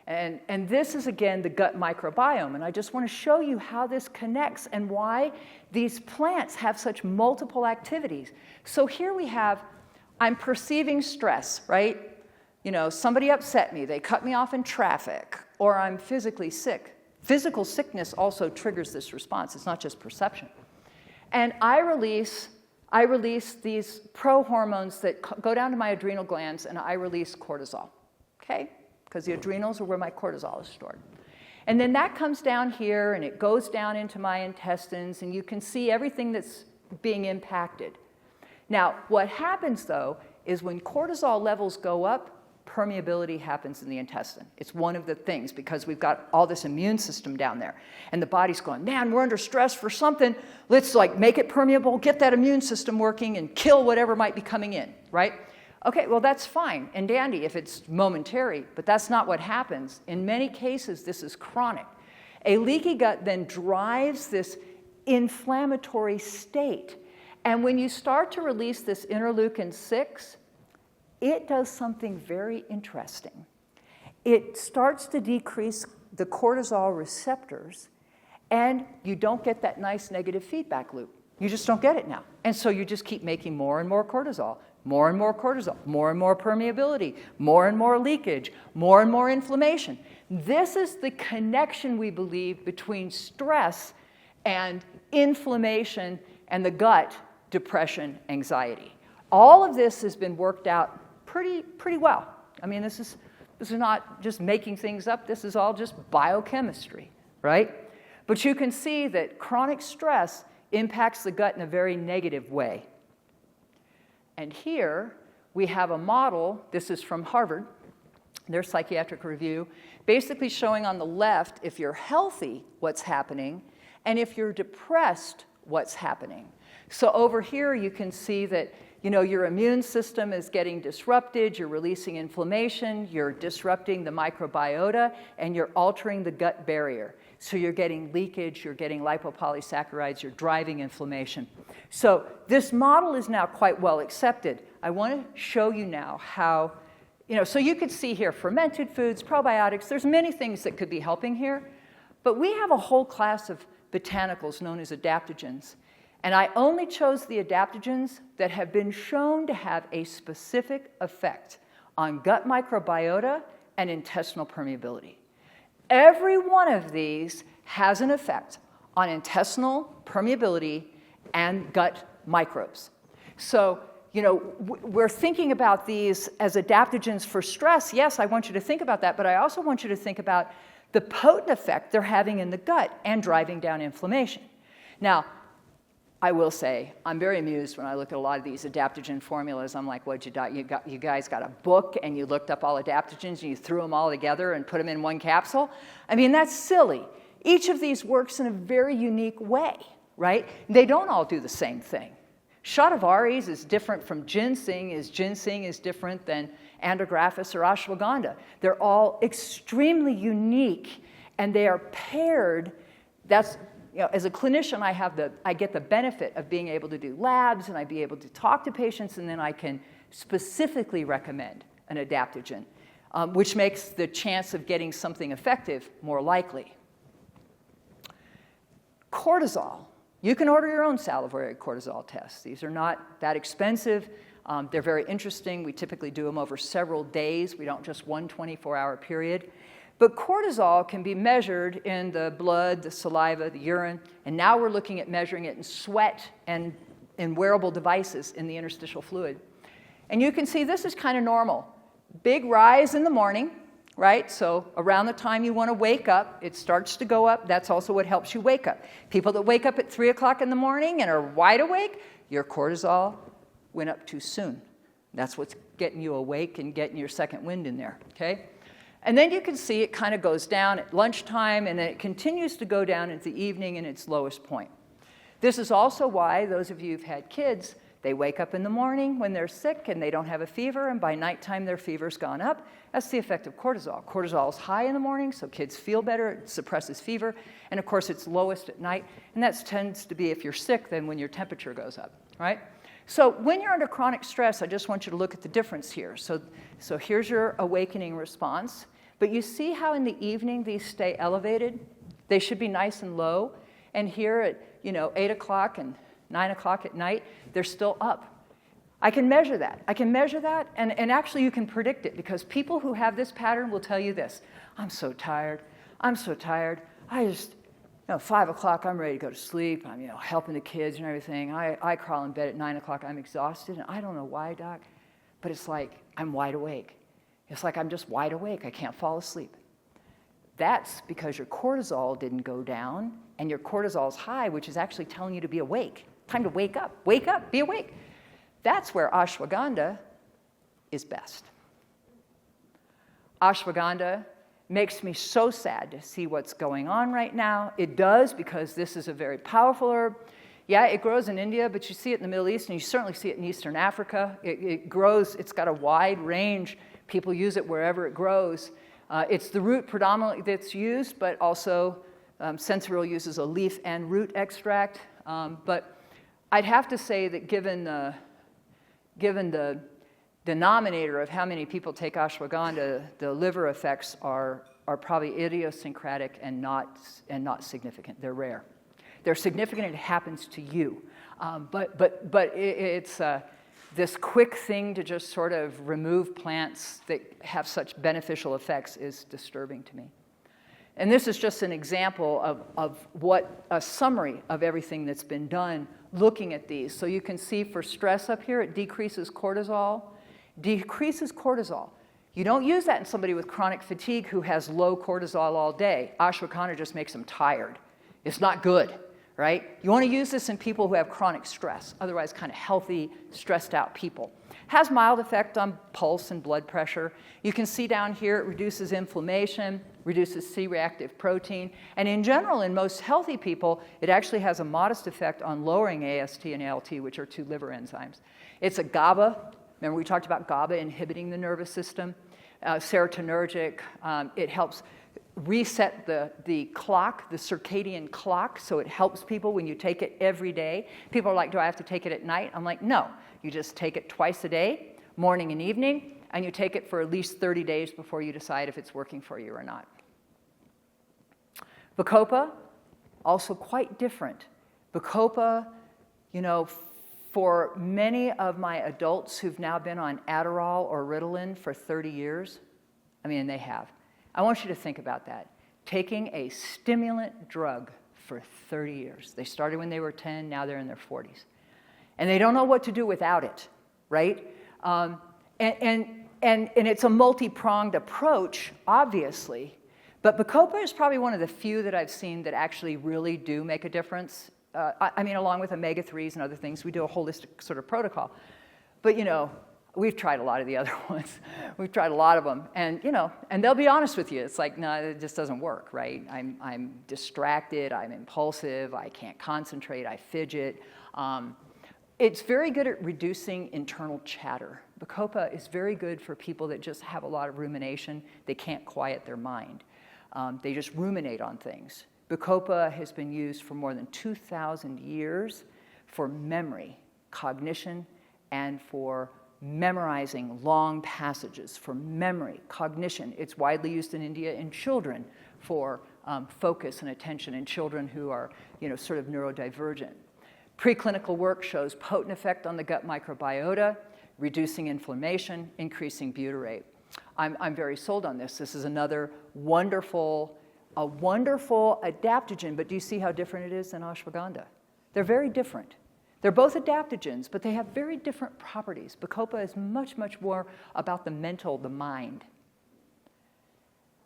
And this is, again, the gut microbiome. And I just want to show you how this connects and why these plants have such multiple activities. So here we have, I'm perceiving stress, right? Somebody upset me. They cut me off in traffic. Or I'm physically sick. Physical sickness also triggers this response. It's not just perception. And I release these prohormones that go down to my adrenal glands, and I release cortisol, okay? Because the adrenals are where my cortisol is stored. And then that comes down here, and it goes down into my intestines, and you can see everything that's being impacted. Now, what happens, though, is when cortisol levels go up, permeability happens in the intestine. It's one of the things because we've got all this immune system down there. And the body's going, man, we're under stress for something. Let's make it permeable, get that immune system working, and kill whatever might be coming in, right? Okay, well, that's fine and dandy if it's momentary, but that's not what happens. In many cases, this is chronic. A leaky gut then drives this inflammatory state. And when you start to release this interleukin-6, it does something very interesting. It starts to decrease the cortisol receptors, and you don't get that nice negative feedback loop. You just don't get it now. And so you just keep making more and more cortisol, more and more cortisol, more and more permeability, more and more leakage, more and more inflammation. This is the connection, we believe, between stress and inflammation and the gut, depression, anxiety. All of this has been worked out pretty well. I mean, this is not just making things up. This is all just biochemistry, right? But you can see that chronic stress impacts the gut in a very negative way. And here we have a model. This is from Harvard, their psychiatric review, basically showing on the left, if you're healthy, what's happening, and if you're depressed, what's happening. So over here you can see that your immune system is getting disrupted, you're releasing inflammation, you're disrupting the microbiota, and you're altering the gut barrier. So you're getting leakage, you're getting lipopolysaccharides, you're driving inflammation. So this model is now quite well accepted. I want to show you now how, so you could see here fermented foods, probiotics, there's many things that could be helping here, but we have a whole class of botanicals known as adaptogens. And I only chose the adaptogens that have been shown to have a specific effect on gut microbiota and intestinal permeability. Every one of these has an effect on intestinal permeability and gut microbes. So, we're thinking about these as adaptogens for stress. Yes, I want you to think about that, but I also want you to think about the potent effect they're having in the gut and driving down inflammation. Now, I will say, I'm very amused when I look at a lot of these adaptogen formulas. I'm like, what, you guys got a book and you looked up all adaptogens and you threw them all together and put them in one capsule? I mean, that's silly. Each of these works in a very unique way, right? They don't all do the same thing. Shatavari is different from ginseng is different than andrographis or ashwagandha. They're all extremely unique, and they are paired. That's, as a clinician, I get the benefit of being able to do labs, and I be able to talk to patients, and then I can specifically recommend an adaptogen, which makes the chance of getting something effective more likely. Cortisol. You can order your own salivary cortisol tests. These are not that expensive. They're very interesting. We typically do them over several days. We don't just one 24-hour period. But cortisol can be measured in the blood, the saliva, the urine, and now we're looking at measuring it in sweat and in wearable devices in the interstitial fluid. And you can see this is kind of normal. Big rise in the morning, right? So around the time you want to wake up, it starts to go up. That's also what helps you wake up. People that wake up at 3 o'clock in the morning and are wide awake, your cortisol went up too soon. That's what's getting you awake and getting your second wind in there, okay? And then you can see it kind of goes down at lunchtime, and then it continues to go down at the evening in its lowest point. This is also why those of you who've had kids, they wake up in the morning when they're sick and they don't have a fever, and by nighttime their fever's gone up. That's the effect of cortisol. Cortisol is high in the morning, so kids feel better, it suppresses fever, and of course it's lowest at night, and that tends to be if you're sick, then when your temperature goes up, right? So when you're under chronic stress, I just want you to look at the difference here. So here's your awakening response, but you see how in the evening these stay elevated? They should be nice and low, and here at 8 o'clock and 9 o'clock at night, they're still up. I can measure that. And actually you can predict it, because people who have this pattern will tell you this: I'm so tired. I just, 5 o'clock, I'm ready to go to sleep. I'm, helping the kids and everything. I crawl in bed at 9 o'clock. I'm exhausted, and I don't know why, doc, but it's like I'm wide awake. It's like I'm just wide awake. I can't fall asleep. That's because your cortisol didn't go down, and your cortisol's high, which is actually telling you to be awake. Time to wake up. Wake up, be awake. That's where ashwagandha is best. Ashwagandha makes me so sad to see what's going on right now. It does, because this is a very powerful herb. Yeah, it grows in India, but you see it in the Middle East, and you certainly see it in Eastern Africa. It grows, it's got a wide range. People use it wherever it grows. It's the root predominantly that's used, but also Sensoril uses a leaf and root extract. But I'd have to say that given the denominator of how many people take ashwagandha, the liver effects are probably idiosyncratic and not significant. They're rare. They're significant, and it happens to you. But it's this quick thing to just sort of remove plants that have such beneficial effects is disturbing to me. And this is just an example of what a summary of everything that's been done looking at these. So you can see for stress up here, it decreases cortisol. You don't use that in somebody with chronic fatigue who has low cortisol all day. Ashwagandha just makes them tired. It's not good, right? You want to use this in people who have chronic stress, otherwise kind of healthy, stressed out people. Has mild effect on pulse and blood pressure. You can see down here it reduces inflammation, reduces C-reactive protein, and in general, in most healthy people, it actually has a modest effect on lowering AST and ALT, which are two liver enzymes. It's a GABA. Remember we talked about GABA inhibiting the nervous system, serotonergic. It helps reset the clock, the circadian clock, so it helps people when you take it every day. People are like, do I have to take it at night? I'm like, no. You just take it twice a day, morning and evening, and you take it for at least 30 days before you decide if it's working for you or not. Bacopa, also quite different. Bacopa, for many of my adults who've now been on Adderall or Ritalin for 30 years, they have. I want you to think about that. Taking a stimulant drug for 30 years. They started when they were 10, now they're in their 40s. And they don't know what to do without it, right? And it's a multi-pronged approach, obviously, But Bacopa is probably one of the few that I've seen that actually really do make a difference. I mean, along with omega-3s and other things, we do a holistic sort of protocol. But, you know, we've tried a lot of the other ones. We've tried a lot of them. And, you know, and they'll be honest with you. It's like, no, it just doesn't work, right? I'm distracted. I'm impulsive. I can't concentrate. I fidget. It's very good at reducing internal chatter. Bacopa is very good for people that just have a lot of rumination. They can't quiet their mind. They just ruminate on things. Bacopa has been used for more than 2,000 years for memory, cognition, and for memorizing long passages, for memory, cognition. It's widely used in India in children for focus and attention in children who are, you know, sort of neurodivergent. Preclinical work shows potent effect on the gut microbiota, reducing inflammation, increasing butyrate. I'm very sold on this. This is another wonderful adaptogen, but do you see how different it is than ashwagandha? They're very different. They're both adaptogens, but they have very different properties. Bacopa is much, much more about the mental, the mind.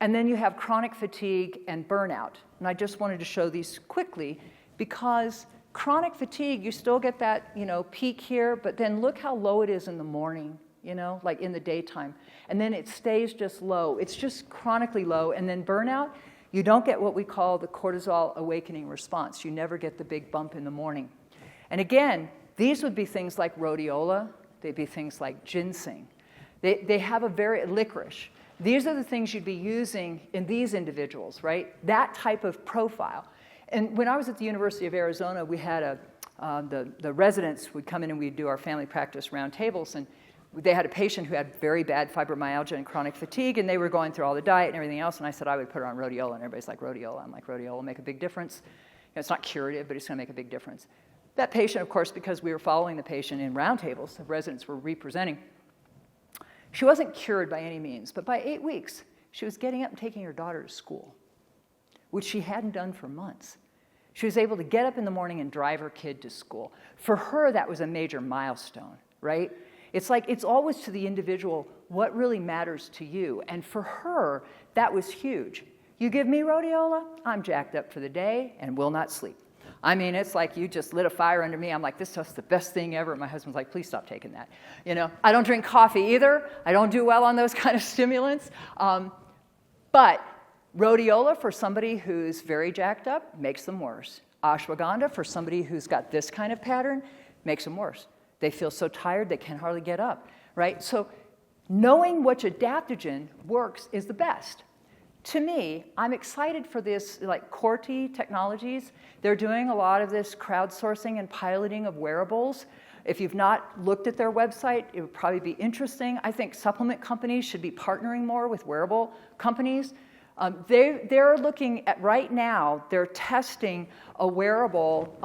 And then you have chronic fatigue and burnout. And I just wanted to show these quickly because chronic fatigue, you still get that, you know, peak here, but then look how low it is in the morning, you know, like in the daytime. And then it stays just low. It's just chronically low. And then burnout, you don't get what we call the cortisol awakening response. You never get the big bump in the morning. And again, these would be things like rhodiola. They'd be things like ginseng. They have a very licorice. These are the things you'd be using in these individuals, right? That type of profile. And when I was at the University of Arizona, we had the residents would come in and we'd do our family practice roundtables, and they had a patient who had very bad fibromyalgia and chronic fatigue, and they were going through all the diet and everything else, and I said I would put her on rhodiola, and everybody's like, rhodiola? I'm like, rhodiola will make a big difference. You know, it's not curative, but it's going to make a big difference. That patient, of course, because we were following the patient in roundtables, the residents were representing, she wasn't cured by any means, but by 8 weeks, she was getting up and taking her daughter to school, which she hadn't done for months. She was able to get up in the morning and drive her kid to school. For her, that was a major milestone, right? It's like it's always to the individual what really matters to you. And for her, that was huge. You give me rhodiola, I'm jacked up for the day and will not sleep. I mean, it's like you just lit a fire under me. I'm like, this is the best thing ever. My husband's like, please stop taking that. You know, I don't drink coffee either. I don't do well on those kind of stimulants. But rhodiola for somebody who's very jacked up makes them worse. Ashwagandha for somebody who's got this kind of pattern makes them worse. They feel so tired they can hardly get up, right? So knowing which adaptogen works is the best. To me, I'm excited for this, like Corti Technologies. They're doing a lot of this crowdsourcing and piloting of wearables. If you've not looked at their website, it would probably be interesting. I think supplement companies should be partnering more with wearable companies. They're looking at, right now, they're testing a wearable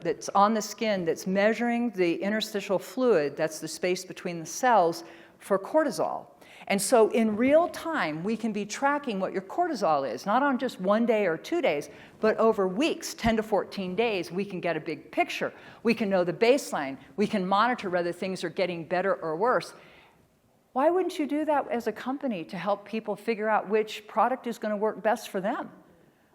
that's on the skin that's measuring the interstitial fluid, that's the space between the cells, for cortisol. And so in real time, we can be tracking what your cortisol is, not on just 1 day or 2 days, but over weeks, 10 to 14 days, we can get a big picture. We can know the baseline. We can monitor whether things are getting better or worse. Why wouldn't you do that as a company to help people figure out which product is going to work best for them?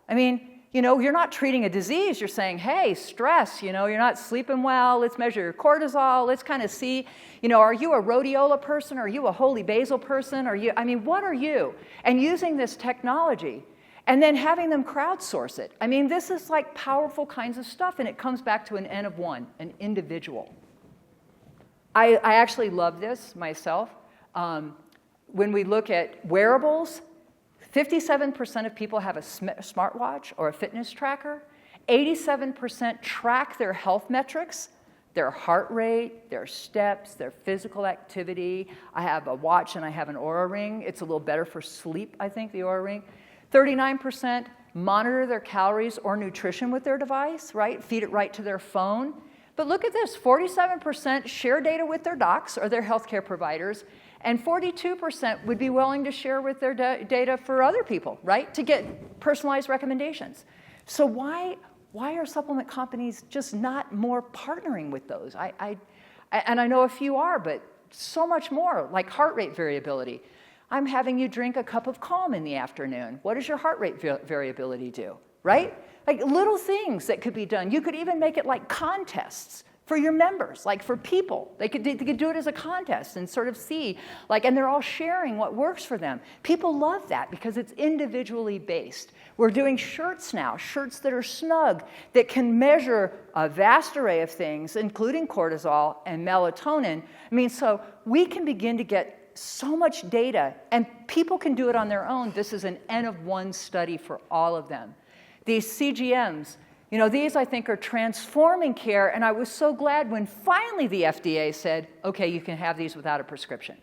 I mean, you know, you're not treating a disease. You're saying, hey, stress, you know, you're not sleeping well. Let's measure your cortisol. Let's kind of see, you know, are you a rhodiola person? Are you a holy basil person? What are you? And using this technology and then having them crowdsource it. I mean, this is like powerful kinds of stuff, and it comes back to an N of one, an individual. I actually love this myself. When we look at wearables, 57% of people have a smartwatch or a fitness tracker. 87% track their health metrics, their heart rate, their steps, their physical activity. I have a watch and I have an Oura Ring. It's a little better for sleep, I think, the Oura Ring. 39% monitor their calories or nutrition with their device, right? Feed it right to their phone. But look at this, 47% share data with their docs or their healthcare providers, and 42% would be willing to share with their data for other people, right, to get personalized recommendations. So why are supplement companies just not more partnering with those? And I know a few are, but so much more, like heart rate variability. I'm having you drink a cup of calm in the afternoon. What does your heart rate variability do, right? Like little things that could be done. You could even make it like contests for your members, like for people. They could do it as a contest and sort of see, like, and they're all sharing what works for them. People love that because it's individually based. We're doing shirts now, shirts that are snug, that can measure a vast array of things, including cortisol and melatonin. I mean, so we can begin to get so much data, and people can do it on their own. This is an N of 1 study for all of them. These CGMs, you know, these I think are transforming care, and I was so glad when finally the FDA said, okay, you can have these without a prescription.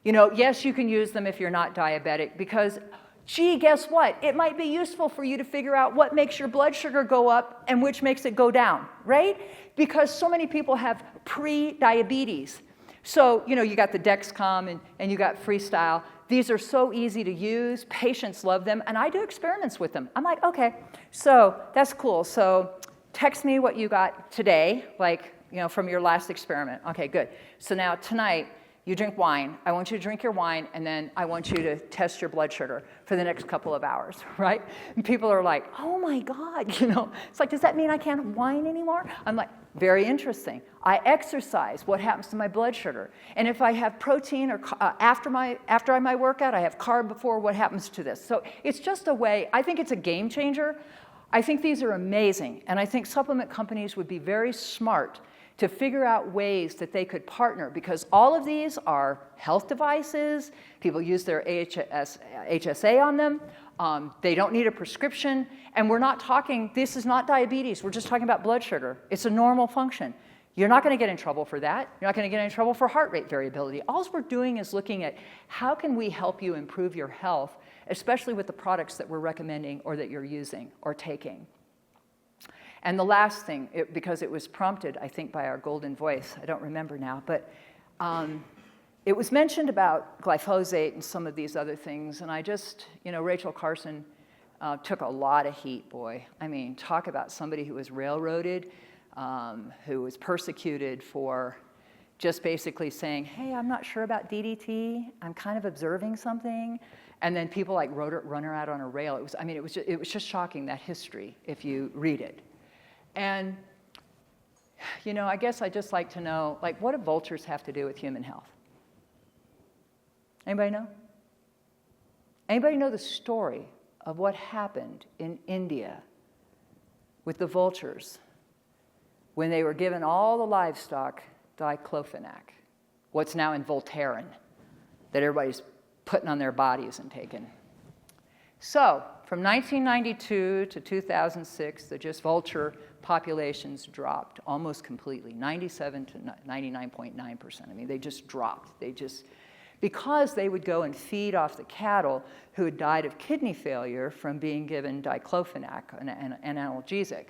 You know, yes, you can use them if you're not diabetic because, gee, guess what? It might be useful for you to figure out what makes your blood sugar go up and which makes it go down, right? Because so many people have pre-diabetes. So, you know, you got the Dexcom and you got Freestyle. These are so easy to use. Patients love them. And I do experiments with them. I'm like, okay, so that's cool. So text me what you got today, like, you know, from your last experiment. Okay, good. So now tonight, you drink wine. I want you to drink your wine, and then I want you to test your blood sugar for the next couple of hours, right? And people are like, oh my God, you know. It's like, does that mean I can't have wine anymore? I'm like, very interesting. I exercise. What happens to my blood sugar? And if I have protein or after my workout, I have carb before, what happens to this? So it's just a way. I think it's a game changer. I think these are amazing. And I think supplement companies would be very smart to figure out ways that they could partner, because all of these are health devices. People use their HSA on them. They don't need a prescription. And we're not talking, this is not diabetes. We're just talking about blood sugar. It's a normal function. You're not going to get in trouble for that. You're not going to get in trouble for heart rate variability. All we're doing is looking at how can we help you improve your health, especially with the products that we're recommending or that you're using or taking. And the last thing, because it was prompted, I think, by our golden voice, I don't remember now, but it was mentioned about glyphosate and some of these other things, and I just, you know, Rachel Carson took a lot of heat, boy. I mean, talk about somebody who was railroaded, who was persecuted for just basically saying, hey, I'm not sure about DDT, I'm kind of observing something, and then people like run her out on a rail. It was just shocking, that history, if you read it. And, you know, I guess I'd just like to know, like, what do vultures have to do with human health? Anybody know? Anybody know the story of what happened in India with the vultures when they were given all the livestock diclofenac, what's now in Voltaren, that everybody's putting on their bodies and taking? So, from 1992 to 2006, the just vulture populations dropped almost completely, 97 to 99.9%. I mean, they just dropped. Because they would go and feed off the cattle who had died of kidney failure from being given diclofenac, an analgesic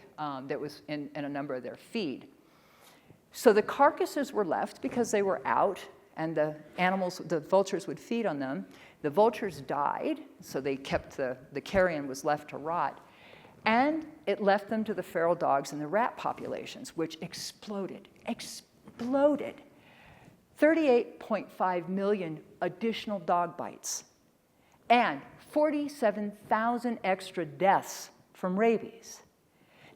that was in a number of their feed. So the carcasses were left because they were out, and the vultures would feed on them. The vultures died, so they kept the carrion was left to rot. And it left them to the feral dogs and the rat populations, which exploded. 38.5 million additional dog bites, and 47,000 extra deaths from rabies.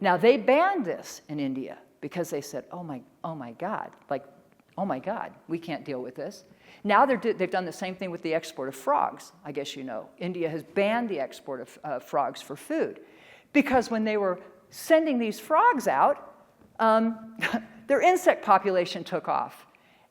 Now, they banned this in India because they said, oh my God, we can't deal with this. Now they've done the same thing with the export of frogs. I guess you know, India has banned the export of frogs for food, because when they were sending these frogs out, their insect population took off.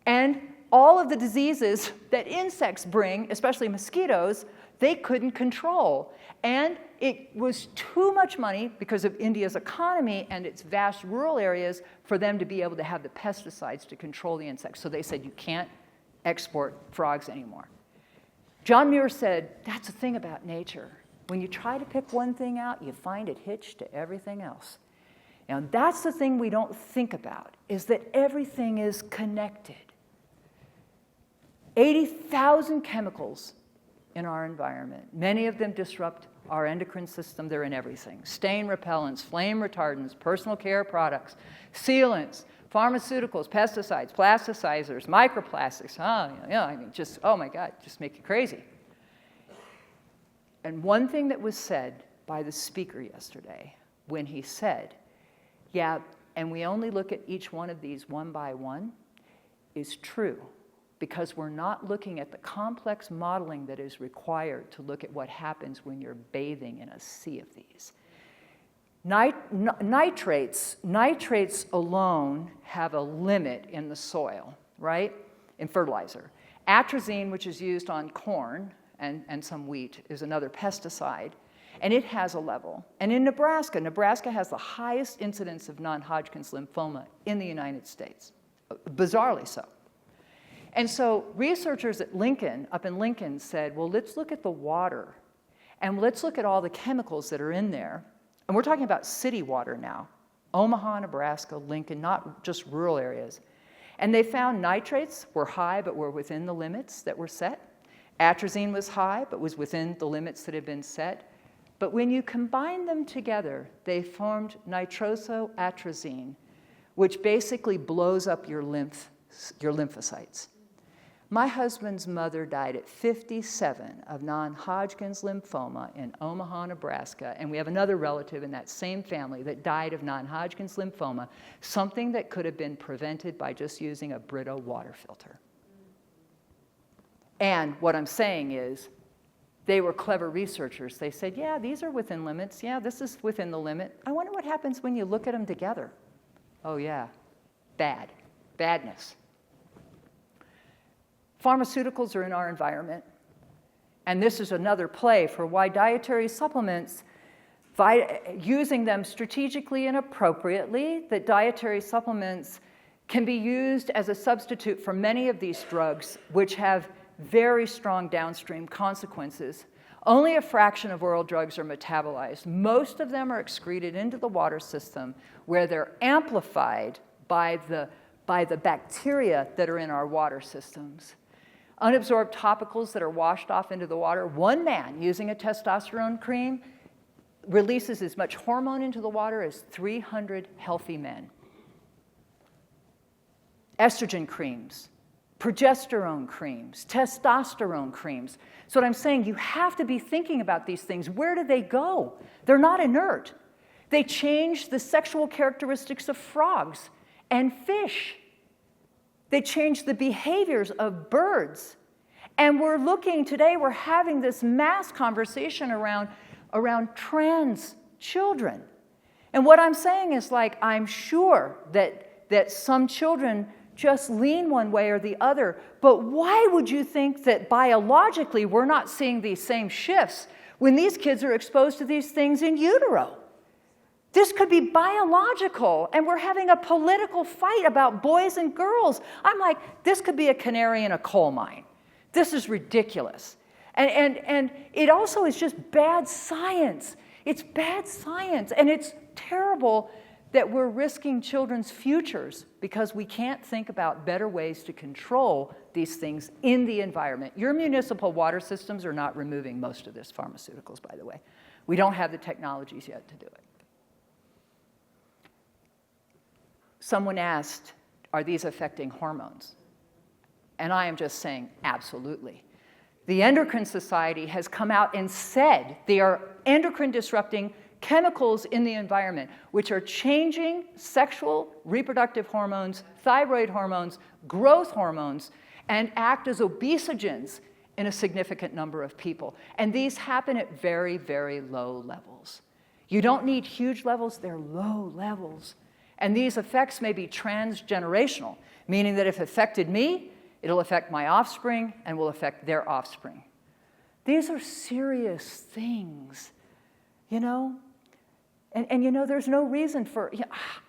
And all of the diseases that insects bring, especially mosquitoes, they couldn't control. And it was too much money because of India's economy and its vast rural areas for them to be able to have the pesticides to control the insects. So they said, you can't export frogs anymore. John Muir said, that's the thing about nature. When you try to pick one thing out, you find it hitched to everything else. Now, that's the thing we don't think about, is that everything is connected. 80,000 chemicals in our environment. Many of them disrupt our endocrine system. They're in everything. Stain repellents, flame retardants, personal care products, sealants, pharmaceuticals, pesticides, plasticizers, microplastics. Oh my God, just make you crazy. And one thing that was said by the speaker yesterday, when he said, yeah, and we only look at each one of these one by one, is true, because we're not looking at the complex modeling that is required to look at what happens when you're bathing in a sea of these. Nitrates alone have a limit in the soil, right? In fertilizer. Atrazine, which is used on corn and some wheat, is another pesticide, and it has a level. And in Nebraska has the highest incidence of non-Hodgkin's lymphoma in the United States, bizarrely so. And so researchers at Lincoln, up in Lincoln, said, well, let's look at the water, and let's look at all the chemicals that are in there. And we're talking about city water now, Omaha, Nebraska, Lincoln, not just rural areas. And they found nitrates were high, but were within the limits that were set. Atrazine was high, but was within the limits that had been set. But when you combine them together, they formed nitrosoatrazine, which basically blows up your lymphocytes. My husband's mother died at 57 of non-Hodgkin's lymphoma in Omaha, Nebraska, and we have another relative in that same family that died of non-Hodgkin's lymphoma, something that could have been prevented by just using a Brita water filter. And what I'm saying is, they were clever researchers. They said, yeah, these are within limits. Yeah, this is within the limit. I wonder what happens when you look at them together. Oh yeah, badness. Pharmaceuticals are in our environment, and this is another play for why dietary supplements, using them strategically and appropriately, that dietary supplements can be used as a substitute for many of these drugs, which have very strong downstream consequences. Only a fraction of oral drugs are metabolized. Most of them are excreted into the water system, where they're amplified by the bacteria that are in our water systems. Unabsorbed topicals that are washed off into the water. One man using a testosterone cream releases as much hormone into the water as 300 healthy men. Estrogen creams, progesterone creams, testosterone creams. So what I'm saying, you have to be thinking about these things. Where do they go? They're not inert. They change the sexual characteristics of frogs and fish. They change the behaviors of birds. And we're looking today, we're having this mass conversation around trans children. And what I'm saying is, like, I'm sure that some children just lean one way or the other, but why would you think that biologically we're not seeing these same shifts when these kids are exposed to these things in utero? This could be biological, and we're having a political fight about boys and girls. I'm like, this could be a canary in a coal mine. This is ridiculous. And it also is just bad science. It's bad science, and it's terrible that we're risking children's futures because we can't think about better ways to control these things in the environment. Your municipal water systems are not removing most of this pharmaceuticals, by the way. We don't have the technologies yet to do it. Someone asked, are these affecting hormones? And I am just saying, absolutely. The Endocrine Society has come out and said they are endocrine disrupting chemicals in the environment, which are changing sexual reproductive hormones, thyroid hormones, growth hormones, and act as obesogens in a significant number of people. And these happen at very, very low levels. You don't need huge levels, they're low levels. And these effects may be transgenerational, meaning that if it affected me, it'll affect my offspring and will affect their offspring. These are serious things, you know? And you know, there's no reason for,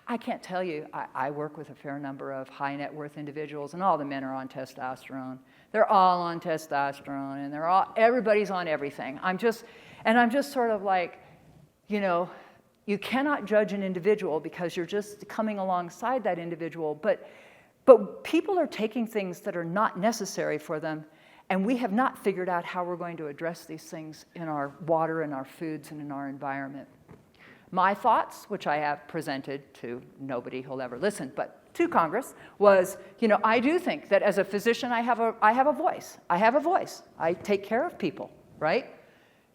I can't tell you, I work with a fair number of high net worth individuals, and all the men are on testosterone. They're all on testosterone, and everybody's on everything. I'm just sort of like, you know, you cannot judge an individual because you're just coming alongside that individual, but people are taking things that are not necessary for them, and we have not figured out how we're going to address these things in our water, in our foods, and in our environment. My thoughts, which I have presented to nobody who'll ever listen, but to Congress, was, you know, I do think that as a physician I have a voice. I have a voice. I take care of people, right?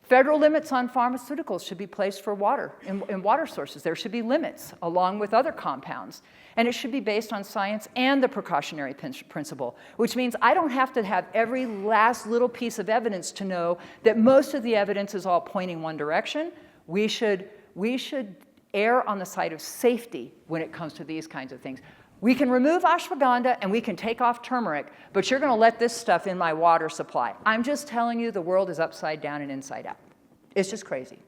Federal limits on pharmaceuticals should be placed for water, in water sources. There should be limits along with other compounds. And it should be based on science and the precautionary principle, which means I don't have to have every last little piece of evidence to know that most of the evidence is all pointing one direction. We should err on the side of safety when it comes to these kinds of things. We can remove ashwagandha and we can take off turmeric, but you're going to let this stuff in my water supply. I'm just telling you the world is upside down and inside out. It's just crazy.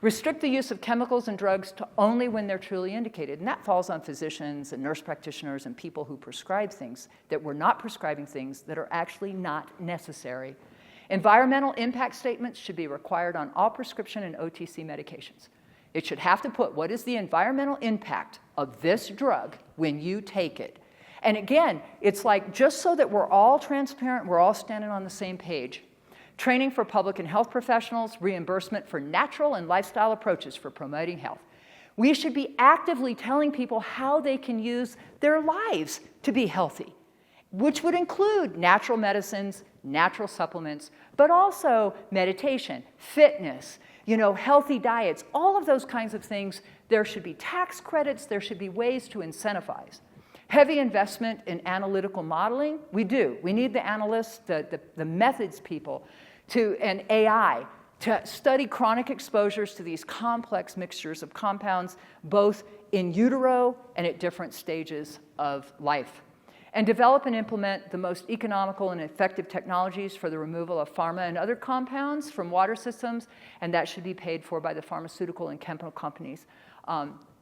Restrict the use of chemicals and drugs to only when they're truly indicated, and that falls on physicians and nurse practitioners and people who prescribe things that we're not prescribing things that are actually not necessary. Environmental impact statements should be required on all prescription and OTC medications. It should have to put what is the environmental impact of this drug when you take it. And again, it's like just so that we're all transparent, we're all standing on the same page. Training for public and health professionals, reimbursement for natural and lifestyle approaches for promoting health. We should be actively telling people how they can use their lives to be healthy, which would include natural medicines, natural supplements, but also meditation, fitness, healthy diets, all of those kinds of things. There should be tax credits, there should be ways to incentivize. Heavy investment in analytical modeling, we do. We need the analysts, the methods people, and AI, to study chronic exposures to these complex mixtures of compounds, both in utero and at different stages of life. And develop and implement the most economical and effective technologies for the removal of pharma and other compounds from water systems, and that should be paid for by the pharmaceutical and chemical companies.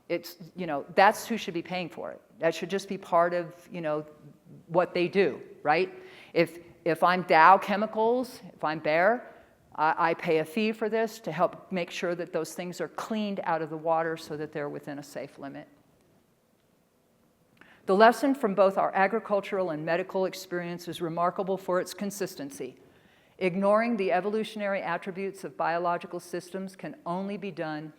That's who should be paying for it. That should just be part of, what they do, right? If I'm Dow Chemicals, if I'm Bayer, I pay a fee for this to help make sure that those things are cleaned out of the water so that they're within a safe limit. The lesson from both our agricultural and medical experience is remarkable for its consistency. Ignoring the evolutionary attributes of biological systems can only be done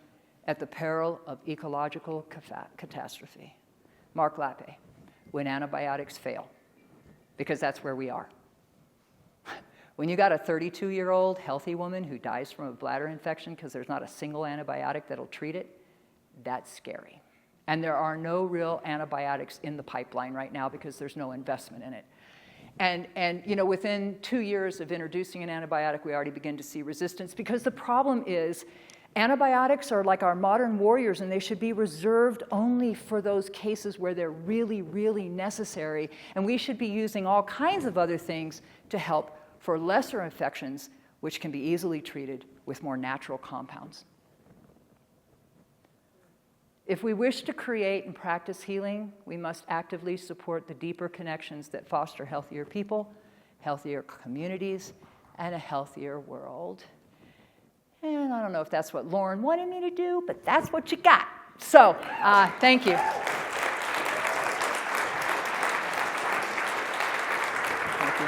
at the peril of ecological catastrophe. Mark Lappe, when antibiotics fail, because that's where we are. When you got a 32-year-old healthy woman who dies from a bladder infection because there's not a single antibiotic that'll treat it, that's scary. And there are no real antibiotics in the pipeline right now because there's no investment in it. And within 2 years of introducing an antibiotic, we already begin to see resistance, because the problem is antibiotics are like our modern warriors, and they should be reserved only for those cases where they're really, really necessary. And we should be using all kinds of other things to help for lesser infections, which can be easily treated with more natural compounds. If we wish to create and practice healing, we must actively support the deeper connections that foster healthier people, healthier communities, and a healthier world. And I don't know if that's what Lauren wanted me to do, but that's what you got. So, thank you. Thank you.